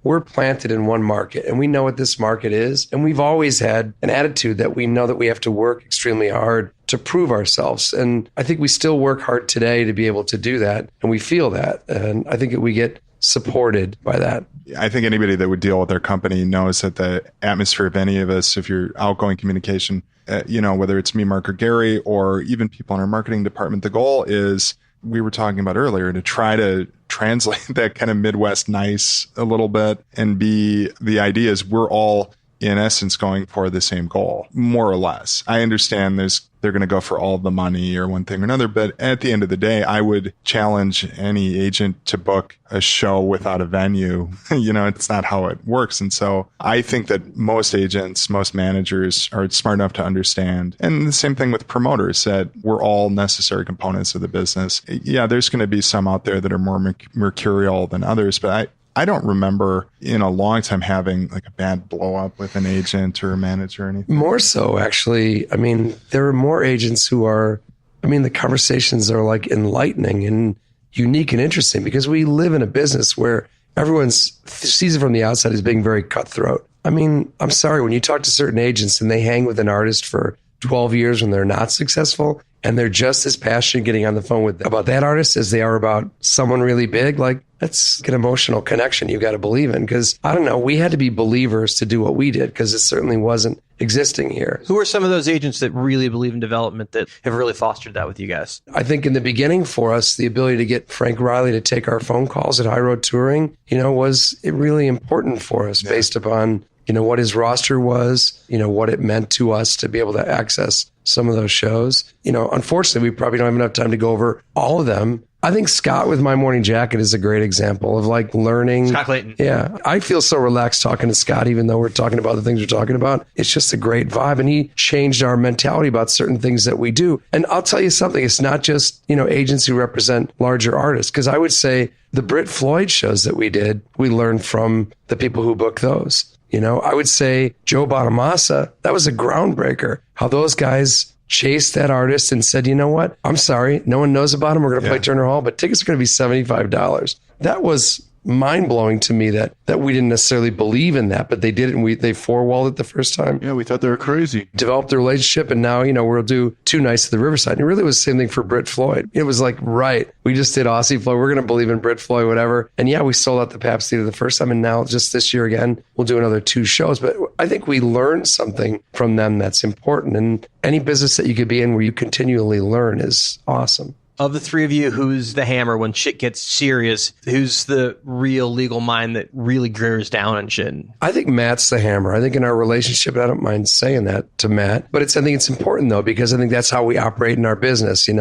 we're planted in one market and we know what this market is. And we've always had an attitude that we know that we have to work extremely hard to prove ourselves. And I think we still work hard today to be able to do that. And we feel that. And I think that we get supported by that. I think anybody that would deal with our company knows that the atmosphere of any of us, if you're outgoing communication, whether it's me, Mark, or Gary, or even people in our marketing department, the goal is, we were talking about earlier, to try to translate that kind of Midwest nice a little bit, and the idea is we're all in essence going for the same goal, more or less. I understand they're going to go for all the money or one thing or another, but at the end of the day, I would challenge any agent to book a show without a venue. It's not how it works. And so I think that most agents, most managers are smart enough to understand. And the same thing with promoters, that we're all necessary components of the business. Yeah, there's going to be some out there that are more mercurial than others, but I don't remember in a long time having like a bad blow up with an agent or a manager or anything. More so, actually. I mean, there are more agents who are, the conversations are like enlightening and unique and interesting, because we live in a business where everyone sees it from the outside as being very cutthroat. I'm sorry, when you talk to certain agents and they hang with an artist for 12 years when they're not successful, and they're just as passionate getting on the phone about that artist as they are about someone really big, like, that's an emotional connection you got to believe in. Because, I don't know, we had to be believers to do what we did, because it certainly wasn't existing here. Who are some of those agents that really believe in development that have really fostered that with you guys? I think in the beginning for us, the ability to get Frank Riley to take our phone calls at High Road Touring, was really important for us, based upon what his roster was, what it meant to us to be able to access some of those shows. Unfortunately, we probably don't have enough time to go over all of them. I think Scott with My Morning Jacket is a great example of like learning. Scott Clayton. Yeah. I feel so relaxed talking to Scott, even though we're talking about the things we're talking about. It's just a great vibe. And he changed our mentality about certain things that we do. And I'll tell you something. It's not just, agents who represent larger artists. Because I would say the Brit Floyd shows that we did, we learned from the people who book those. I would say Joe Bonamassa, that was a groundbreaker. How those guys chased that artist and said, you know what? I'm sorry. No one knows about him. We're going to play Turner Hall, but tickets are going to be $75. That was mind-blowing to me that we didn't necessarily believe in that, but they did it, and they four-walled it the first time. Yeah, we thought they were crazy. Developed a relationship, and now, we'll do 2 nights at the Riverside. And it really was the same thing for Brit Floyd. It was like, right, we just did Aussie Floyd. We're going to believe in Brit Floyd, whatever. And yeah, we sold out the Pabst Theater the first time, and now just this year again, we'll do another 2 shows. But I think we learned something from them that's important. And any business that you could be in where you continually learn is awesome. Of the three of you, who's the hammer when shit gets serious? Who's the real legal mind that really glares down on shit? I think Matt's the hammer. I think in our relationship, I don't mind saying that to Matt, but I think it's important though, because I think that's how we operate in our business. In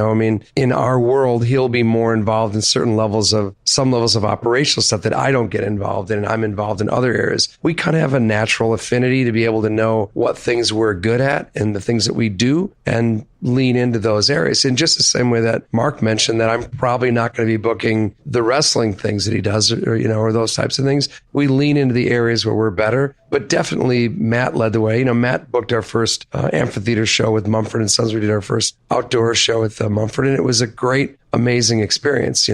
our world, he'll be more involved in some levels of operational stuff that I don't get involved in, and I'm involved in other areas. We kind of have a natural affinity to be able to know what things we're good at and the things that we do, and lean into those areas. In just the same way that Mark mentioned that I'm probably not going to be booking the wrestling things that he does, or those types of things. We lean into the areas where we're better, but definitely Matt led the way. Matt booked our first amphitheater show with Mumford & Sons. We did our first outdoor show with Mumford, and it was a great, amazing experience.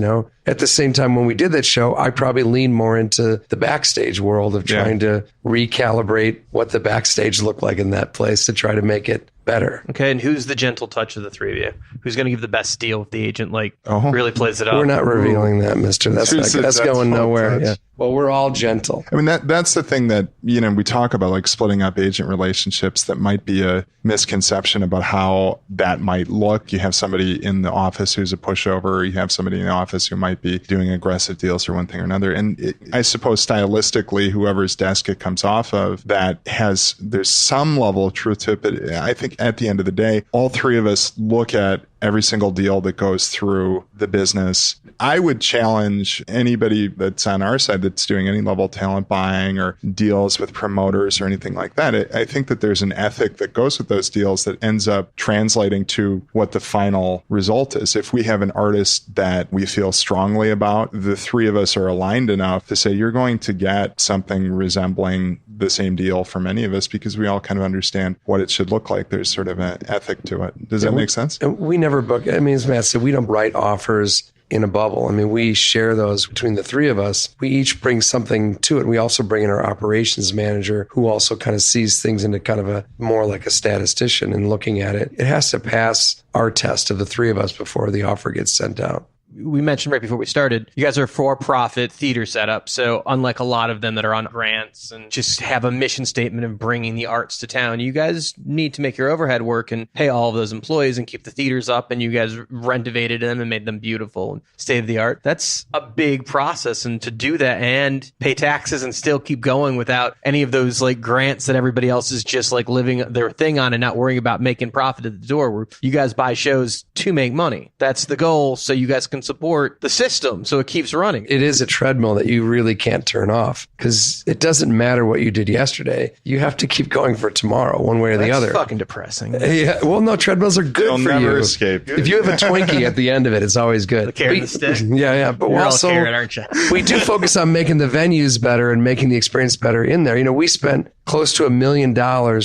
At the same time, when we did that show, I probably leaned more into the backstage world of trying to recalibrate what the backstage looked like in that place to try to make it better. Okay, and who's the gentle touch of the three of you? Who's going to give the best deal if the agent really plays it up? We're not revealing that, mister. That's going nowhere. Yeah. Well, we're all gentle. That's the thing that, we talk about, like splitting up agent relationships. That might be a misconception about how that might look. You have somebody in the office who's a pushover, or you have somebody in the office who might be doing aggressive deals or one thing or another. And I suppose stylistically, whoever's desk it comes off of, there's some level of truth to it. But I think at the end of the day, all three of us look at every single deal that goes through the business. I would challenge anybody that's on our side that's doing any level of talent buying or deals with promoters or anything like that. I think that there's an ethic that goes with those deals that ends up translating to what the final result is. If we have an artist that we feel strongly about, the three of us are aligned enough to say, you're going to get something resembling the same deal from any of us, because we all kind of understand what it should look like. There's sort of an ethic to it. Does that make sense? We never book. As Matt said, we don't write offers in a bubble. We share those between the three of us. We each bring something to it. We also bring in our operations manager, who also kind of sees things into kind of a more like a statistician and looking at it. It has to pass our test of the three of us before the offer gets sent out. we mentioned right before we started, you guys are a for-profit theater setup. So unlike a lot of them that are on grants and just have a mission statement of bringing the arts to town, you guys need to make your overhead work and pay all of those employees and keep the theaters up. And you guys renovated them and made them beautiful and state of the art. That's a big process. And to do that and pay taxes and still keep going without any of those like grants that everybody else is just like living their thing on and not worrying about making profit at the door, where you guys buy shows to make money. That's the goal. So you guys can support the system so it keeps running. It is a treadmill that you really can't turn off because it doesn't matter what you did yesterday. You have to keep going for tomorrow, one way or the other. That's fucking depressing. Yeah. Well, no, treadmills are good You'll for never you. escape. If you have a Twinkie at the end of it, it's always good. The carrot and the stick. Yeah. But You're we're all also, carrot, aren't you? we do focus on making the venues better and making the experience better in there. You know, we spent close to $1 million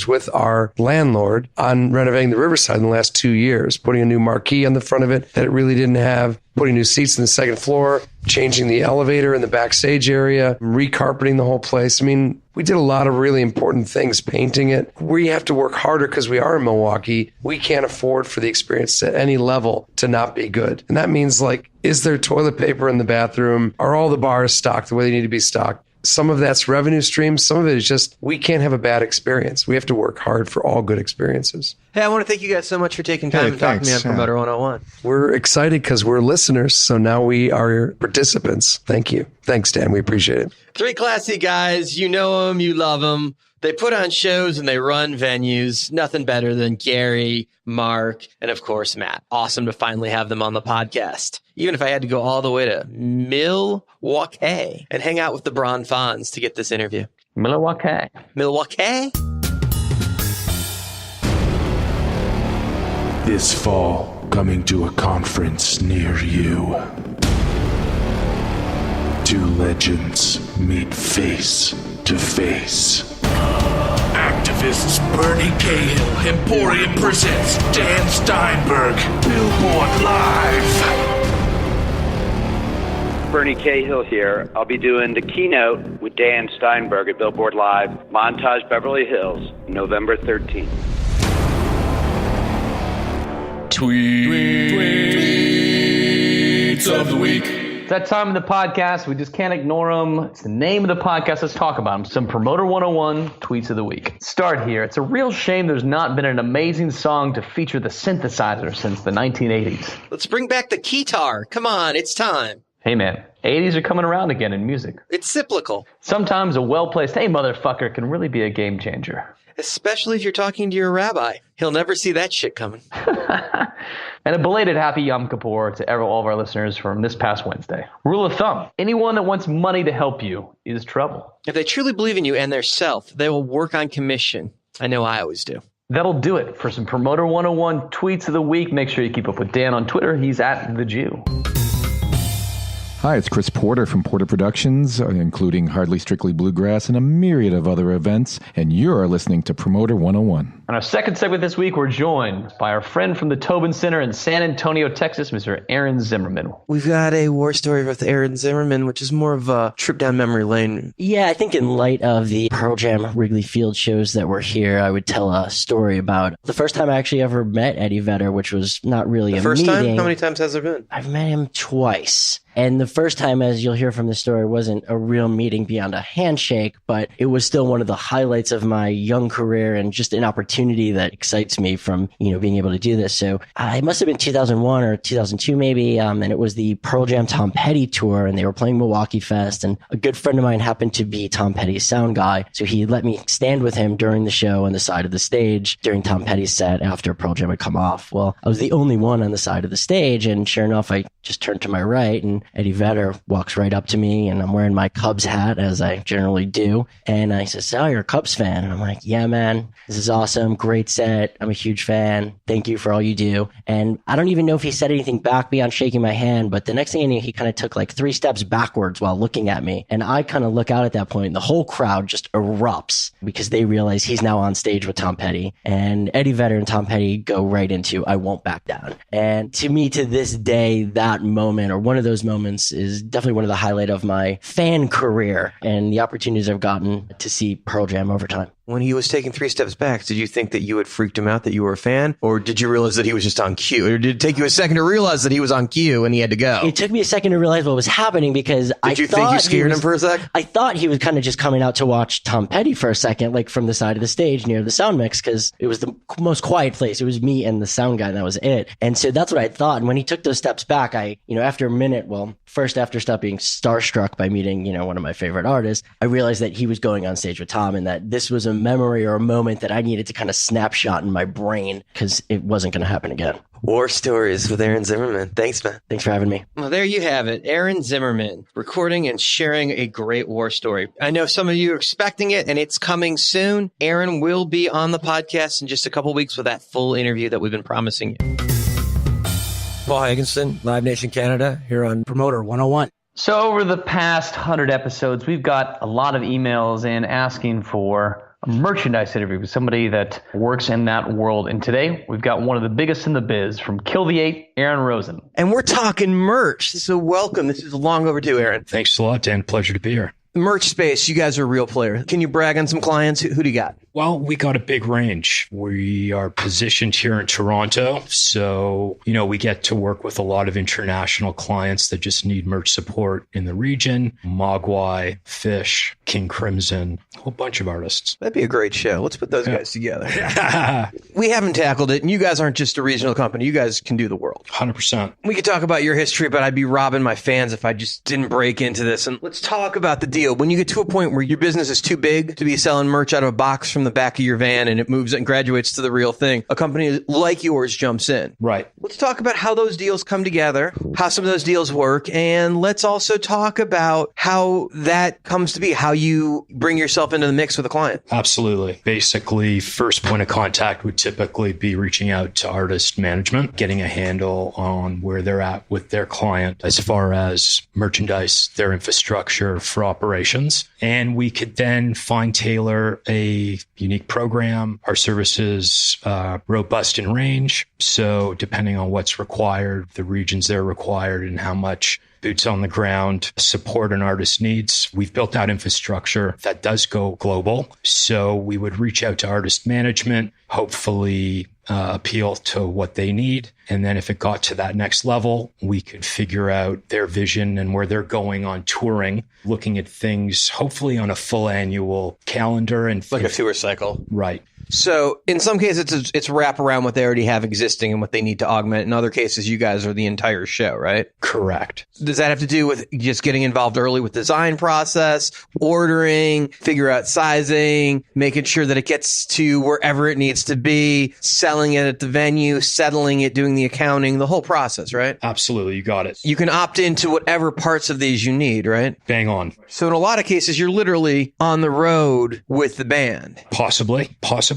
with our landlord on renovating the Riverside in the last 2 years, putting a new marquee on the front of it that it really didn't have, putting new seats in the second floor, changing the elevator in the backstage area, recarpeting the whole place. I mean, we did a lot of really important things, painting it. We have to work harder because we are in Milwaukee. We can't afford for the experience at any level to not be good. And that means, like, is there toilet paper in the bathroom? Are all the bars stocked the way they need to be stocked? Some of that's revenue streams. Some of it is just we can't have a bad experience. We have to work hard for all good experiences. Hey, I want to thank you guys so much for taking time and talking to me on Promoter 101. We're excited because we're listeners, so now we are participants. Thank you. Thanks, Dan. We appreciate it. 3 classy guys. You know them. You love them. They put on shows and they run venues. Nothing better than Gary, Mark, and of course, Matt. Awesome to finally have them on the podcast. Even if I had to go all the way to Milwaukee and hang out with the Braun Fonz to get this interview. Milwaukee. This fall, coming to a conference near you. 2 legends meet face to face. Activists Bernie Cahill, Emporium presents Dan Steinberg, Billboard Live. Bernie Cahill here. I'll be doing the keynote with Dan Steinberg at Billboard Live, Montage, Beverly Hills, November 13th. Tweets of the week. It's that time of the podcast. We just can't ignore them. It's the name of the podcast. Let's talk about them. Some Promoter 101 tweets of the week. Start here. It's a real shame there's not been an amazing song to feature the synthesizer since the 1980s. Let's bring back the keytar. Come on, it's time. Hey, man. 80s are coming around again in music. It's cyclical. Sometimes a well-placed, hey, motherfucker, can really be a game changer. Especially if you're talking to your rabbi. He'll never see that shit coming. And a belated happy Yom Kippur to all of our listeners from this past Wednesday. Rule of thumb, anyone that wants money to help you is trouble. If they truly believe in you and their self, they will work on commission. I know I always do. That'll do it for some Promoter 101 tweets of the week. Make sure you keep up with Dan on Twitter. He's at The Jew. Hi, it's Chris Porter from Porter Productions, including Hardly Strictly Bluegrass and a myriad of other events, and you're listening to Promoter 101. On our second segment this week, we're joined by our friend from the Tobin Center in San Antonio, Texas, Mr. Aaron Zimmerman. We've got a war story with Aaron Zimmerman, which is more of a trip down memory lane. Yeah, I think in light of the Pearl Jam Wrigley Field shows that were here, I would tell a story about the first time I actually ever met Eddie Vedder, which was not really a meeting. First time? How many times has there been? I've met him twice. And the first time, as you'll hear from the story, wasn't a real meeting beyond a handshake, but it was still one of the highlights of my young career and just an opportunity that excites me from, being able to do this. So it must have been 2001 or 2002 maybe. And it was the Pearl Jam Tom Petty tour and they were playing Milwaukee Fest. And a good friend of mine happened to be Tom Petty's sound guy. So he let me stand with him during the show on the side of the stage during Tom Petty's set after Pearl Jam had come off. Well, I was the only one on the side of the stage. And sure enough, I just turned to my right and Eddie Vedder walks right up to me and I'm wearing my Cubs hat as I generally do. And I says, "Oh, you're a Cubs fan?" And I'm like, "Yeah, man, this is awesome. Great set. I'm a huge fan. Thank you for all you do." And I don't even know if he said anything back beyond shaking my hand, but the next thing I knew, he kind of took like 3 steps backwards while looking at me. And I kind of look out at that point and the whole crowd just erupts because they realize he's now on stage with Tom Petty. And Eddie Vedder and Tom Petty go right into "I Won't Back Down." And to me, to this day, that moment or one of those moments is definitely one of the highlight of my fan career and the opportunities I've gotten to see Pearl Jam over time. When he was taking 3 steps back, did you think that you had freaked him out, that you were a fan? Or did you realize that he was just on cue? Or did it take you a second to realize that he was on cue and he had to go? It took me a second to realize what was happening because Did you think you scared him for a sec? I thought he was kind of just coming out to watch Tom Petty for a second, like from the side of the stage near the sound mix, because it was the most quiet place. It was me and the sound guy, and that was it. And so that's what I thought. And when he took those steps back, after a minute, first after stop being starstruck by meeting, one of my favorite artists, I realized that he was going on stage with Tom and that this was a memory or a moment that I needed to kind of snapshot in my brain because it wasn't going to happen again. War Stories with Aaron Zimmerman. Thanks, man. Thanks for having me. Well, there you have it. Aaron Zimmerman recording and sharing a great war story. I know some of you are expecting it and it's coming soon. Aaron will be on the podcast in just a couple weeks with that full interview that we've been promising you. Paul Higginson, Live Nation Canada, here on Promoter 101. So over the past 100 episodes, we've got a lot of emails in asking for a merchandise interview with somebody that works in that world. And today, we've got one of the biggest in the biz from Kill the 8, Aaron Rosen. And we're talking merch. So welcome. This is long overdue, Aaron. Thanks a lot, Dan. Pleasure to be here. Merch space, you guys are a real player. Can you brag on some clients? Who do you got? Well, we got a big range. We are positioned here in Toronto. So, we get to work with a lot of international clients that just need merch support in the region. Mogwai, Fish, King Crimson, a whole bunch of artists. That'd be a great show. Let's put those guys together. We haven't tackled it, and you guys aren't just a regional company. You guys can do the world. 100%. We could talk about your history, but I'd be robbing my fans if I just didn't break into this. And let's talk about the deal. When you get to a point where your business is too big to be selling merch out of a box from the back of your van and it moves and graduates to the real thing, a company like yours jumps in. Right. Let's talk about how those deals come together, how some of those deals work, and let's also talk about how that comes to be, how you bring yourself into the mix with a client. Absolutely. Basically, first point of contact would typically be reaching out to artist management, getting a handle on where they're at with their client as far as merchandise, their infrastructure for operations. And we could then fine tailor a unique program. Our services robust in range. So depending on what's required, the regions they're required, and how much boots on the ground support an artist needs, we've built out infrastructure that does go global. So we would reach out to artist management, hopefully appeal to what they need. And then if it got to that next level, we could figure out their vision and where they're going on touring, looking at things hopefully on a full annual calendar. And like a tour cycle. Right. So in some cases, it's wrap around what they already have existing and what they need to augment. In other cases, you guys are the entire show, right? Correct. Does that have to do with just getting involved early with design process, ordering, figure out sizing, making sure that it gets to wherever it needs to be, selling it at the venue, settling it, doing the accounting, the whole process, right? Absolutely. You got it. You can opt into whatever parts of these you need, right? Bang on. So in a lot of cases, you're literally on the road with the band. Possibly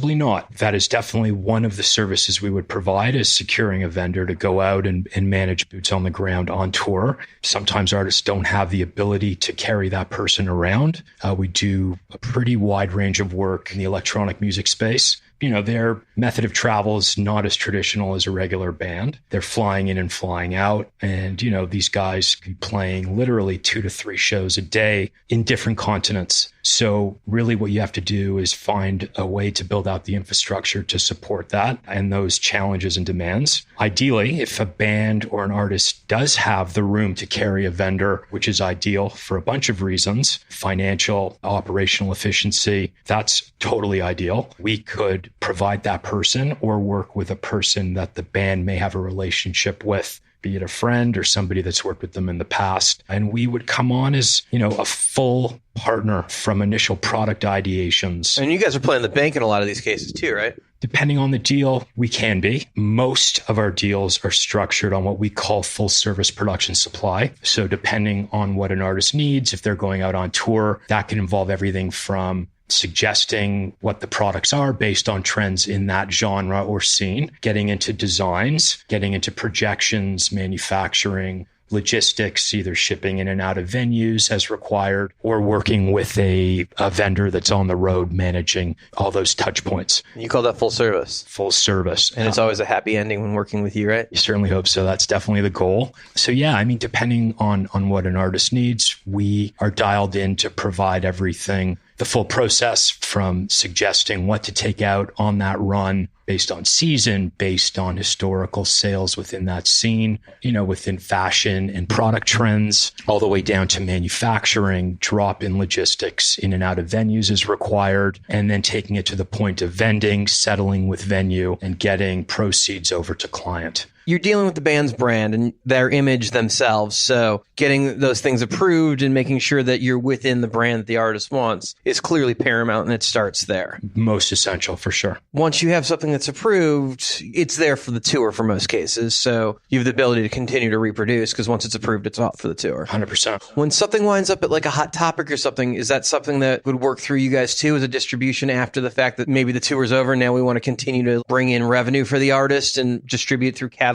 not. That is definitely one of the services we would provide, is securing a vendor to go out and manage boots on the ground on tour. Sometimes artists don't have the ability to carry that person around. We do a pretty wide range of work in the electronic music space. Their method of travel is not as traditional as a regular band. They're flying in and flying out. And, these guys could be playing literally 2 to 3 shows a day in different continents. So really what you have to do is find a way to build out the infrastructure to support that and those challenges and demands. Ideally, if a band or an artist does have the room to carry a vendor, which is ideal for a bunch of reasons, financial, operational efficiency, that's totally ideal. We could provide that person or work with a person that the band may have a relationship with, be it a friend or somebody that's worked with them in the past. And we would come on as, a full partner from initial product ideations. And you guys are playing the bank in a lot of these cases too, right? Depending on the deal, we can be. Most of our deals are structured on what we call full service production supply. So depending on what an artist needs, if they're going out on tour, that can involve everything from suggesting what the products are based on trends in that genre or scene, getting into designs, getting into projections, manufacturing, logistics, either shipping in and out of venues as required, or working with a vendor that's on the road managing all those touch points. You call that full service? Full service. And it's always a happy ending when working with you, right? You certainly hope so. That's definitely the goal. So yeah, depending on what an artist needs, we are dialed in to provide everything the full process from suggesting what to take out on that run based on season, based on historical sales within that scene, within fashion and product trends, all the way down to manufacturing, drop-in logistics in and out of venues is required, and then taking it to the point of vending, settling with venue, and getting proceeds over to client. You're dealing with the band's brand and their image themselves. So getting those things approved and making sure that you're within the brand that the artist wants is clearly paramount, and it starts there. Most essential for sure. Once you have something that's approved, it's there for the tour for most cases. So you have the ability to continue to reproduce because once it's approved, it's off for the tour. 100%. When something winds up at like a Hot Topic or something, is that something that would work through you guys too as a distribution after the fact that maybe the tour's over? Now we want to continue to bring in revenue for the artist and distribute through catalogs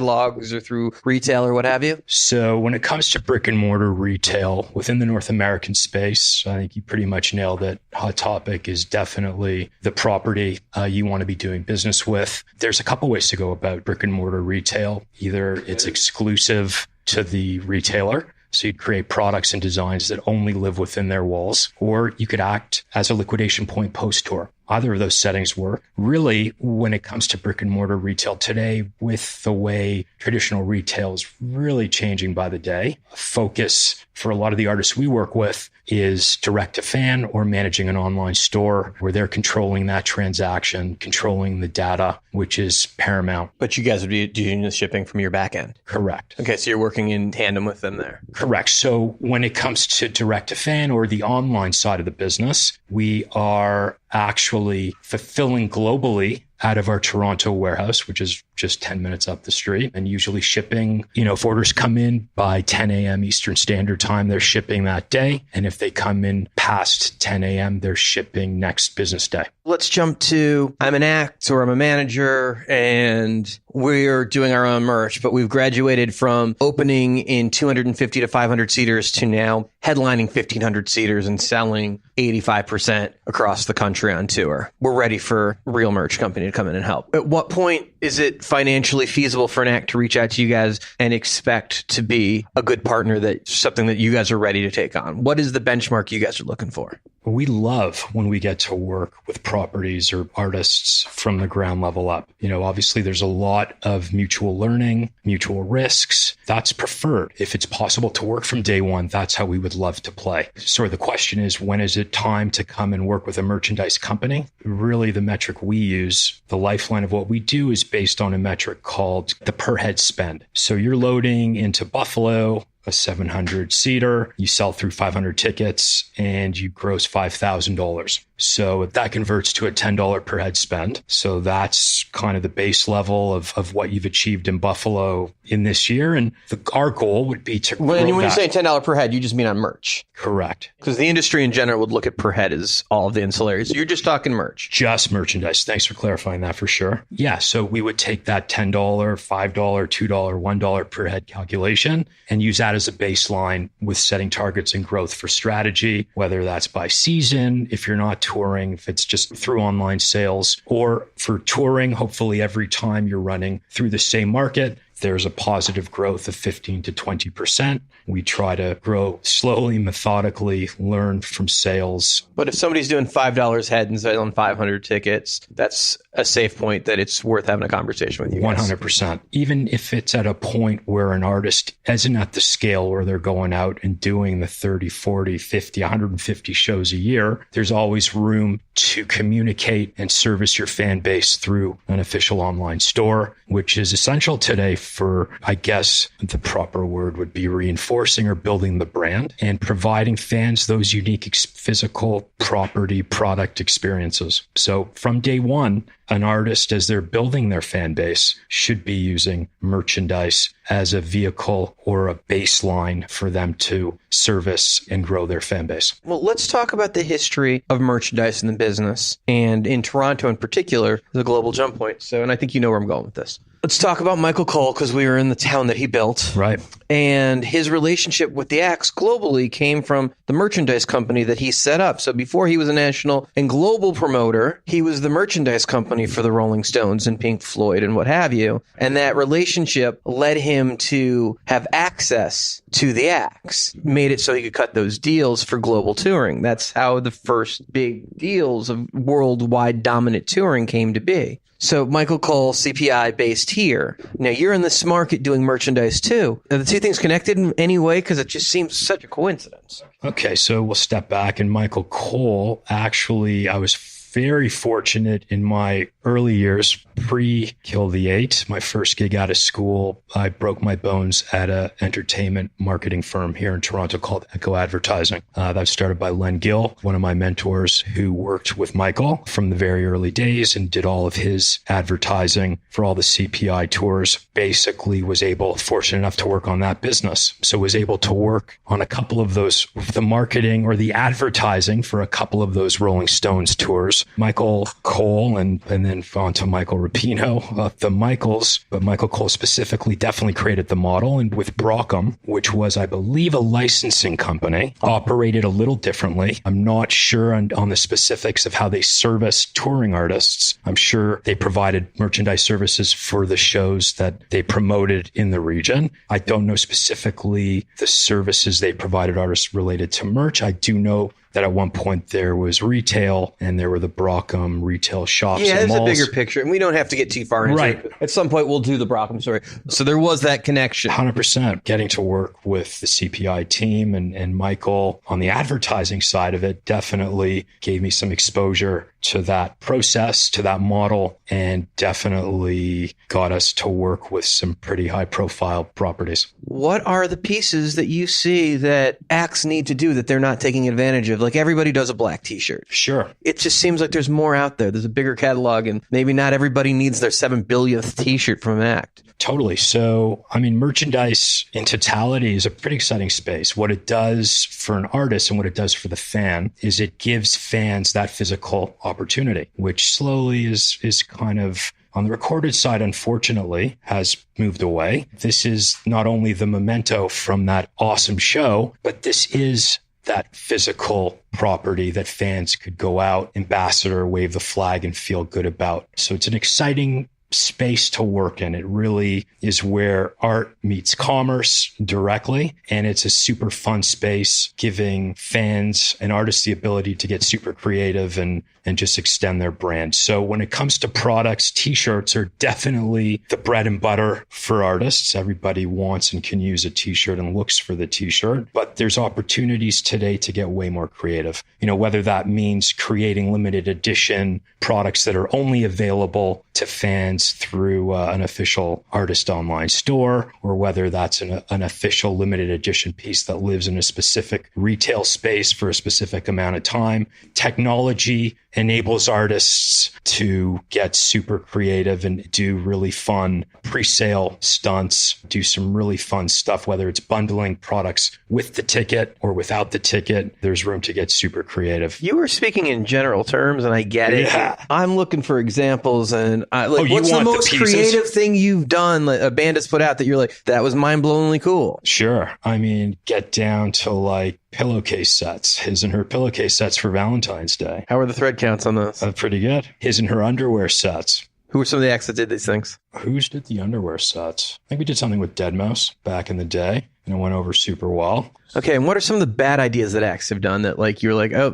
or through retail or what have you? So when it comes to brick and mortar retail within the North American space, I think you pretty much nailed it. Hot Topic is definitely the property you want to be doing business with. There's a couple ways to go about brick and mortar retail. Either it's exclusive to the retailer, so you'd create products and designs that only live within their walls, or you could act as a liquidation point post-tour. Either of those settings work. Really, when it comes to brick and mortar retail today, with the way traditional retail is really changing by the day, focus for a lot of the artists we work with is direct to fan or managing an online store where they're controlling that transaction, controlling the data, which is paramount. But you guys would be doing the shipping from your back end? Correct. Okay, so you're working in tandem with them there? Correct. So when it comes to direct to fan or the online side of the business, we are actually fulfilling globally out of our Toronto warehouse, which is just 10 minutes up the street, and usually shipping, if orders come in by 10 a.m. Eastern Standard Time, they're shipping that day. And if they come in past 10 a.m., they're shipping next business day. Let's jump to, I'm an act or I'm a manager and we're doing our own merch, but we've graduated from opening in 250 to 500 seaters to now headlining 1,500 seaters and selling 85% across the country on tour. We're ready for a real merch company to come in and help. At what point is it financially feasible for an act to reach out to you guys and expect to be a good partner, that's something that you guys are ready to take on? What is the benchmark you guys are looking for? We love when we get to work with properties or artists from the ground level up. Obviously there's a lot of mutual learning, mutual risks. That's preferred. If it's possible to work from day one, that's how we would love to play. So the question is, when is it time to come and work with a merchandise company? Really, the metric we use, the lifeline of what we do, is based on a metric called the per head spend. So you're loading into Buffalo, a 700 seater, you sell through 500 tickets and you gross $5,000. So that converts to a $10 per head spend. So that's kind of the base level of what you've achieved in Buffalo in this year. And our goal would be to grow when you say $10 per head, you just mean on merch? Correct. Because the industry in general would look at per head as all of the ancillaries. So you're just talking merch. Just merchandise. Thanks for clarifying that for sure. Yeah. So we would take that $10, $5, $2, $1 per head calculation and use that as a baseline with setting targets and growth for strategy, whether that's by season, if you're not touring, if it's just through online sales, or for touring, hopefully every time you're running through the same market, there's a positive growth of 15 to 20%. We try to grow slowly, methodically, learn from sales. But if somebody's doing $5 head and selling 500 tickets, that's a safe point that it's worth having a conversation with you guys. 100%. Even if it's at a point where an artist isn't at the scale where they're going out and doing the 30, 40, 50, 150 shows a year, there's always room to communicate and service your fan base through an official online store, which is essential today for, I guess, the proper word would be reinforcing or building the brand and providing fans those unique physical property product experiences. So from day one, an artist, as they're building their fan base, should be using merchandise as a vehicle or a baseline for them to service and grow their fan base. Well, let's talk about the history of merchandise in the business, and in Toronto in particular, the global jump point. So, and I think you know where I'm going with this. Let's talk about Michael Cole, because we were in the town that he built. Right. And his relationship with the acts globally came from the merchandise company that he set up. So before he was a national and global promoter, he was the merchandise company for the Rolling Stones and Pink Floyd and what have you. And that relationship led him to have access to the acts, made it so he could cut those deals for global touring. That's how the first big deals of worldwide dominant touring came to be. So Michael Cole, CPI, based here. Now, you're in this market doing merchandise too. Are the two things connected in any way? Because it just seems such a coincidence. Okay, so we'll step back. And Michael Cole, actually, I was very fortunate in my early years, pre-Kill the 8, my first gig out of school. I broke my bones at an entertainment marketing firm here in Toronto called Echo Advertising. That was started by Len Gill, one of my mentors who worked with Michael from the very early days and did all of his advertising for all the CPI tours. Basically was fortunate enough to work on that business. So was able to work on a couple of those, the marketing or the advertising for a couple of those Rolling Stones tours. Michael Cole and then on to Michael Rapino, the Michaels, but Michael Cole specifically definitely created the model. And with Brockham, which was, I believe, a licensing company, operated a little differently. I'm not sure on the specifics of how they service touring artists. I'm sure they provided merchandise services for the shows that they promoted in the region. I don't know specifically the services they provided artists related to merch. I do know that at one point there was retail and there were the Brockham retail shops. Yeah, and there's malls. a bigger picture, and we don't have to get too far into Right. it. At some point, we'll do the Brockham story. So there was that connection. 100%. Getting to work with the CPI team and Michael on the advertising side of it definitely gave me some exposure to that process, to that model, and definitely got us to work with some pretty high profile properties. What are the pieces that you see that acts need to do that they're not taking advantage of? Like everybody does a black t-shirt. Sure. It just seems like there's more out there. There's a bigger catalog, and maybe not everybody needs their 7 billionth t-shirt from an act. Totally. So, I mean, merchandise in totality is a pretty exciting space. What it does for an artist and what it does for the fan is it gives fans that physical opportunity, which slowly is kind of on the recorded side, unfortunately, has moved away. This is not only the memento from that awesome show, but this is that physical property that fans could go out, ambassador, wave the flag, and feel good about. So it's an exciting space to work in. It really is where art meets commerce directly. And it's a super fun space, giving fans and artists the ability to get super creative and just extend their brand. So when it comes to products, t-shirts are definitely the bread and butter for artists. Everybody wants and can use a t-shirt and looks for the t-shirt, but there's opportunities today to get way more creative. You know, whether that means creating limited edition products that are only available to fans through an official artist online store, or whether that's an official limited edition piece that lives in a specific retail space for a specific amount of time. Technology enables artists to get super creative and do really fun pre-sale stunts, do some really fun stuff, whether it's bundling products with the ticket or without the ticket. There's room to get super creative. You were speaking in general terms, and I get it. Yeah. I'm looking for examples, and what's the most creative thing you've done, like a band has put out that you're like, that was mind-blowingly cool? Sure. I mean, get down to like pillowcase sets, his and her pillowcase sets for Valentine's Day. How are the thread counts on those? Pretty good. His and her underwear sets. Who were some of the acts that did these things? Who's did the underwear sets? I think we did something with Deadmau5 back in the day, and it went over super well. Okay, and what are some of the bad ideas that acts have done that, like, you're like, oh,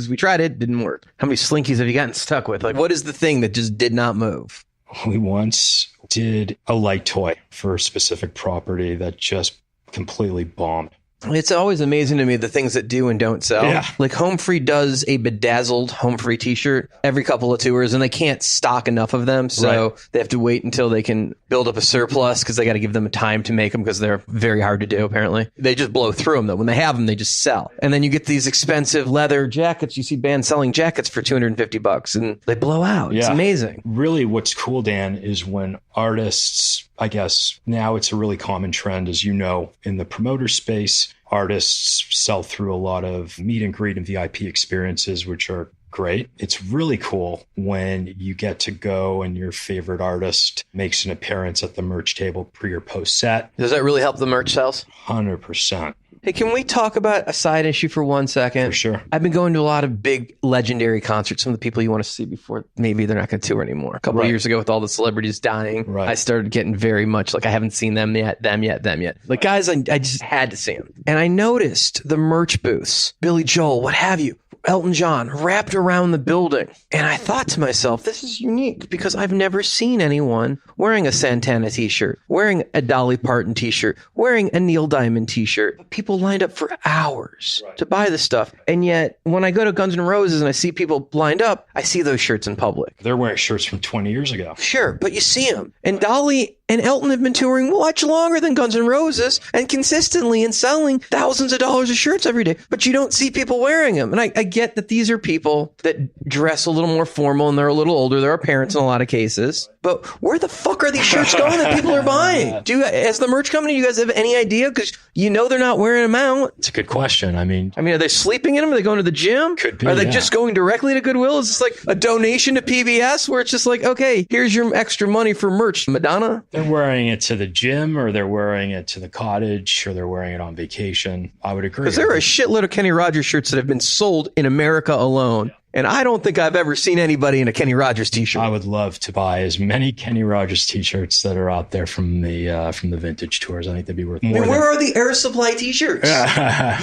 we tried it, didn't work? How many slinkies have you gotten stuck with? Like, what is the thing that just did not move? We once did a light toy for a specific property that just completely bombed. It's always amazing to me the things that do and don't sell. Yeah. Like Home Free does a bedazzled Home Free t-shirt every couple of tours, and they can't stock enough of them. So They have to wait until they can build up a surplus because they got to give them time to make them because they're very hard to do, apparently. They just blow through them, though. When they have them, they just sell. And then you get these expensive leather jackets. You see bands selling jackets for $250 and they blow out. It's amazing. Really, what's cool, Dan, is when artists, I guess now it's a really common trend, as you know, in the promoter space. Artists sell through a lot of meet and greet and VIP experiences, which are great. It's really cool when you get to go and your favorite artist makes an appearance at the merch table pre or post set. Does that really help the merch sales? 100%. Hey, can we talk about a side issue for 1 second? For sure. I've been going to a lot of big legendary concerts. Some of the people you want to see before, maybe they're not going to tour anymore. A couple of years ago with all the celebrities dying, I started getting very much like I haven't seen them yet. Like guys, I just had to see them. And I noticed the merch booths, Billy Joel, what have you, Elton John, wrapped around the building. And I thought to myself, this is unique because I've never seen anyone wearing a Santana t-shirt, wearing a Dolly Parton t-shirt, wearing a Neil Diamond t-shirt. People lined up for hours to buy this stuff. And yet, when I go to Guns N' Roses and I see people lined up, I see those shirts in public. They're wearing shirts from 20 years ago. Sure, but you see them. And Dolly and Elton have been touring much longer than Guns N' Roses and consistently and selling thousands of dollars of shirts every day. But you don't see people wearing them. And I get that these are people that dress a little more formal and they're a little older. There are parents in a lot of cases. But where the fuck are these shirts going that people are buying? As the merch company, do you guys have any idea? Because you know they're not wearing them out. It's a good question. I mean, are they sleeping in them? Are they going to the gym? Could be. Are they just going directly to Goodwill? Is this like a donation to PBS where it's just like, okay, here's your extra money for merch, Madonna? They're wearing it to the gym or they're wearing it to the cottage or they're wearing it on vacation. I would agree. Because there are a shitload of Kenny Rogers shirts that have been sold in America alone. And I don't think I've ever seen anybody in a Kenny Rogers t-shirt. I would love to buy as many Kenny Rogers t-shirts that are out there from the vintage tours. I think they'd be worth more. Where are the Air Supply t-shirts?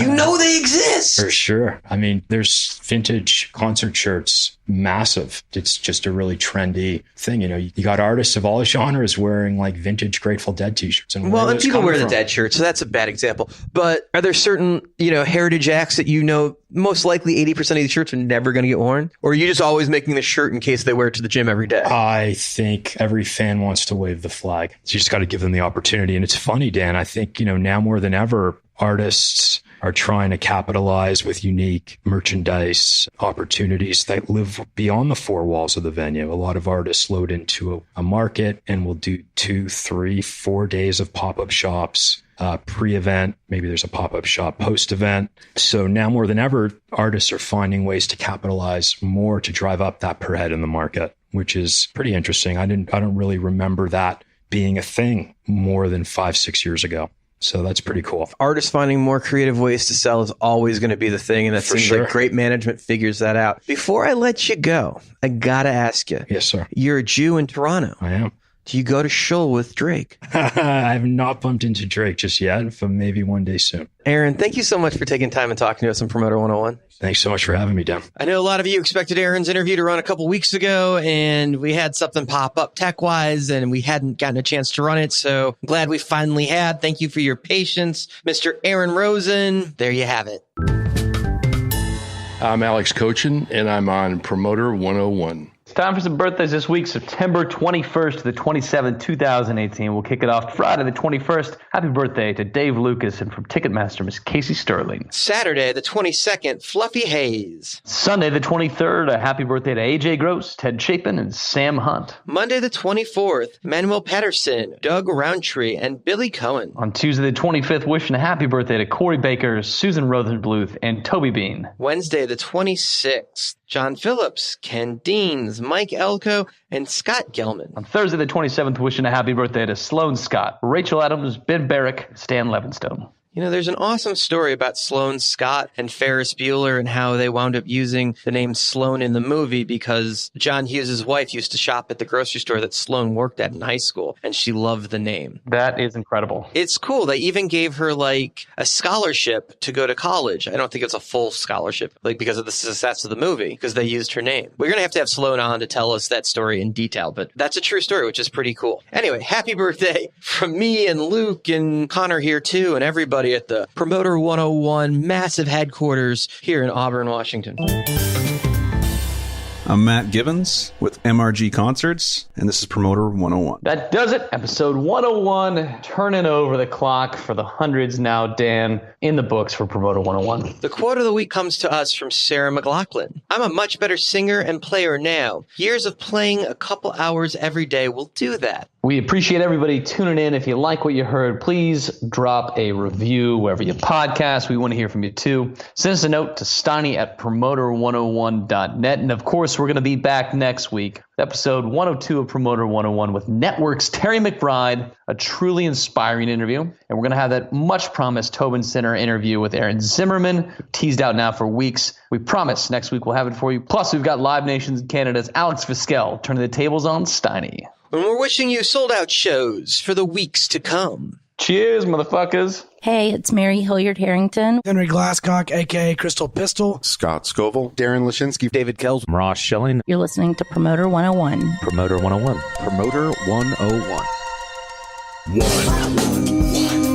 You know they exist. For sure. I mean, there's vintage concert shirts, massive. It's just a really trendy thing. You know, you got artists of all genres wearing like vintage Grateful Dead t-shirts. And people wear the Dead shirts, so that's a bad example. But are there certain, heritage acts that most likely 80% of these shirts are never going to get worn? Or are you just always making the shirt in case they wear it to the gym every day? I think every fan wants to wave the flag. So you just got to give them the opportunity. And it's funny, Dan, I think, now more than ever, artists are trying to capitalize with unique merchandise opportunities that live beyond the four walls of the venue. A lot of artists load into a market and will do 2, 3, 4 days of pop-up shops. Pre-event, maybe there's a pop-up shop post-event. So now more than ever, artists are finding ways to capitalize more to drive up that per head in the market, which is pretty interesting. I don't really remember that being a thing more than 5-6 years ago. So that's pretty cool. Artists finding more creative ways to sell is always going to be the thing. And that seems like great management figures that out. Before I let you go, I got to ask you. Yes, sir. You're a Jew in Toronto. I am. Do you go to shul with Drake? I have not bumped into Drake just yet, but maybe one day soon. Aaron, thank you so much for taking time and talking to us on Promoter 101. Thanks so much for having me, Dan. I know a lot of you expected Aaron's interview to run a couple weeks ago, and we had something pop up tech-wise, and we hadn't gotten a chance to run it, so I'm glad we finally had. Thank you for your patience. Mr. Aaron Rosen, there you have it. I'm Alex Cochin, and I'm on Promoter 101. It's time for some birthdays this week, September 21st to the 27th, 2018. We'll kick it off Friday the 21st. Happy birthday to Dave Lucas, and from Ticketmaster, Miss Casey Sterling. Saturday the 22nd, Fluffy Hayes. Sunday the 23rd, a happy birthday to AJ Gross, Ted Chapin, and Sam Hunt. Monday the 24th, Manuel Patterson, Doug Roundtree, and Billy Cohen. On Tuesday the 25th, wishing a happy birthday to Corey Baker, Susan Rosenbluth, and Toby Bean. Wednesday the 26th, John Phillips, Ken Deans, Mike Elko, and Scott Gelman. On Thursday the 27th, wishing a happy birthday to Sloan Scott, Rachel Adams, Ben Barrick, Stan Levinstone. There's an awesome story about Sloan Scott and Ferris Bueller and how they wound up using the name Sloan in the movie because John Hughes' wife used to shop at the grocery store that Sloan worked at in high school, and she loved the name. That is incredible. It's cool. They even gave her like a scholarship to go to college. I don't think it's a full scholarship, like because of the success of the movie, because they used her name. We're going to have Sloan on to tell us that story in detail, but that's a true story, which is pretty cool. Anyway, happy birthday from me and Luke and Connor here too, and everybody at the Promoter 101 massive headquarters here in Auburn, Washington. I'm Matt Gibbons with MRG Concerts, and this is Promoter 101. That does it. Episode 101, turning over the clock for the hundreds now, Dan, in the books for Promoter 101. The quote of the week comes to us from Sarah McLaughlin. I'm a much better singer and player now. Years of playing a couple hours every day will do that. We appreciate everybody tuning in. If you like what you heard, please drop a review wherever you podcast. We want to hear from you too. Send us a note to steiny@promoter101.net. And of course, we're going to be back next week, episode 102 of Promoter 101 with Network's Terry McBride, a truly inspiring interview. And we're going to have that much promised Tobin Center interview with Aaron Zimmerman, teased out now for weeks. We promise next week we'll have it for you. Plus, we've got Live Nations Canada's Alex Vizquel turning the tables on Steiny. And we're wishing you sold-out shows for the weeks to come. Cheers, motherfuckers. Hey, it's Mary Hilliard-Harrington. Henry Glasscock, a.k.a. Crystal Pistol. Scott Scoville. Darren Lashinsky. David Kells. Ross Schilling. You're listening to Promoter 101. Promoter 101. Promoter 101. 101.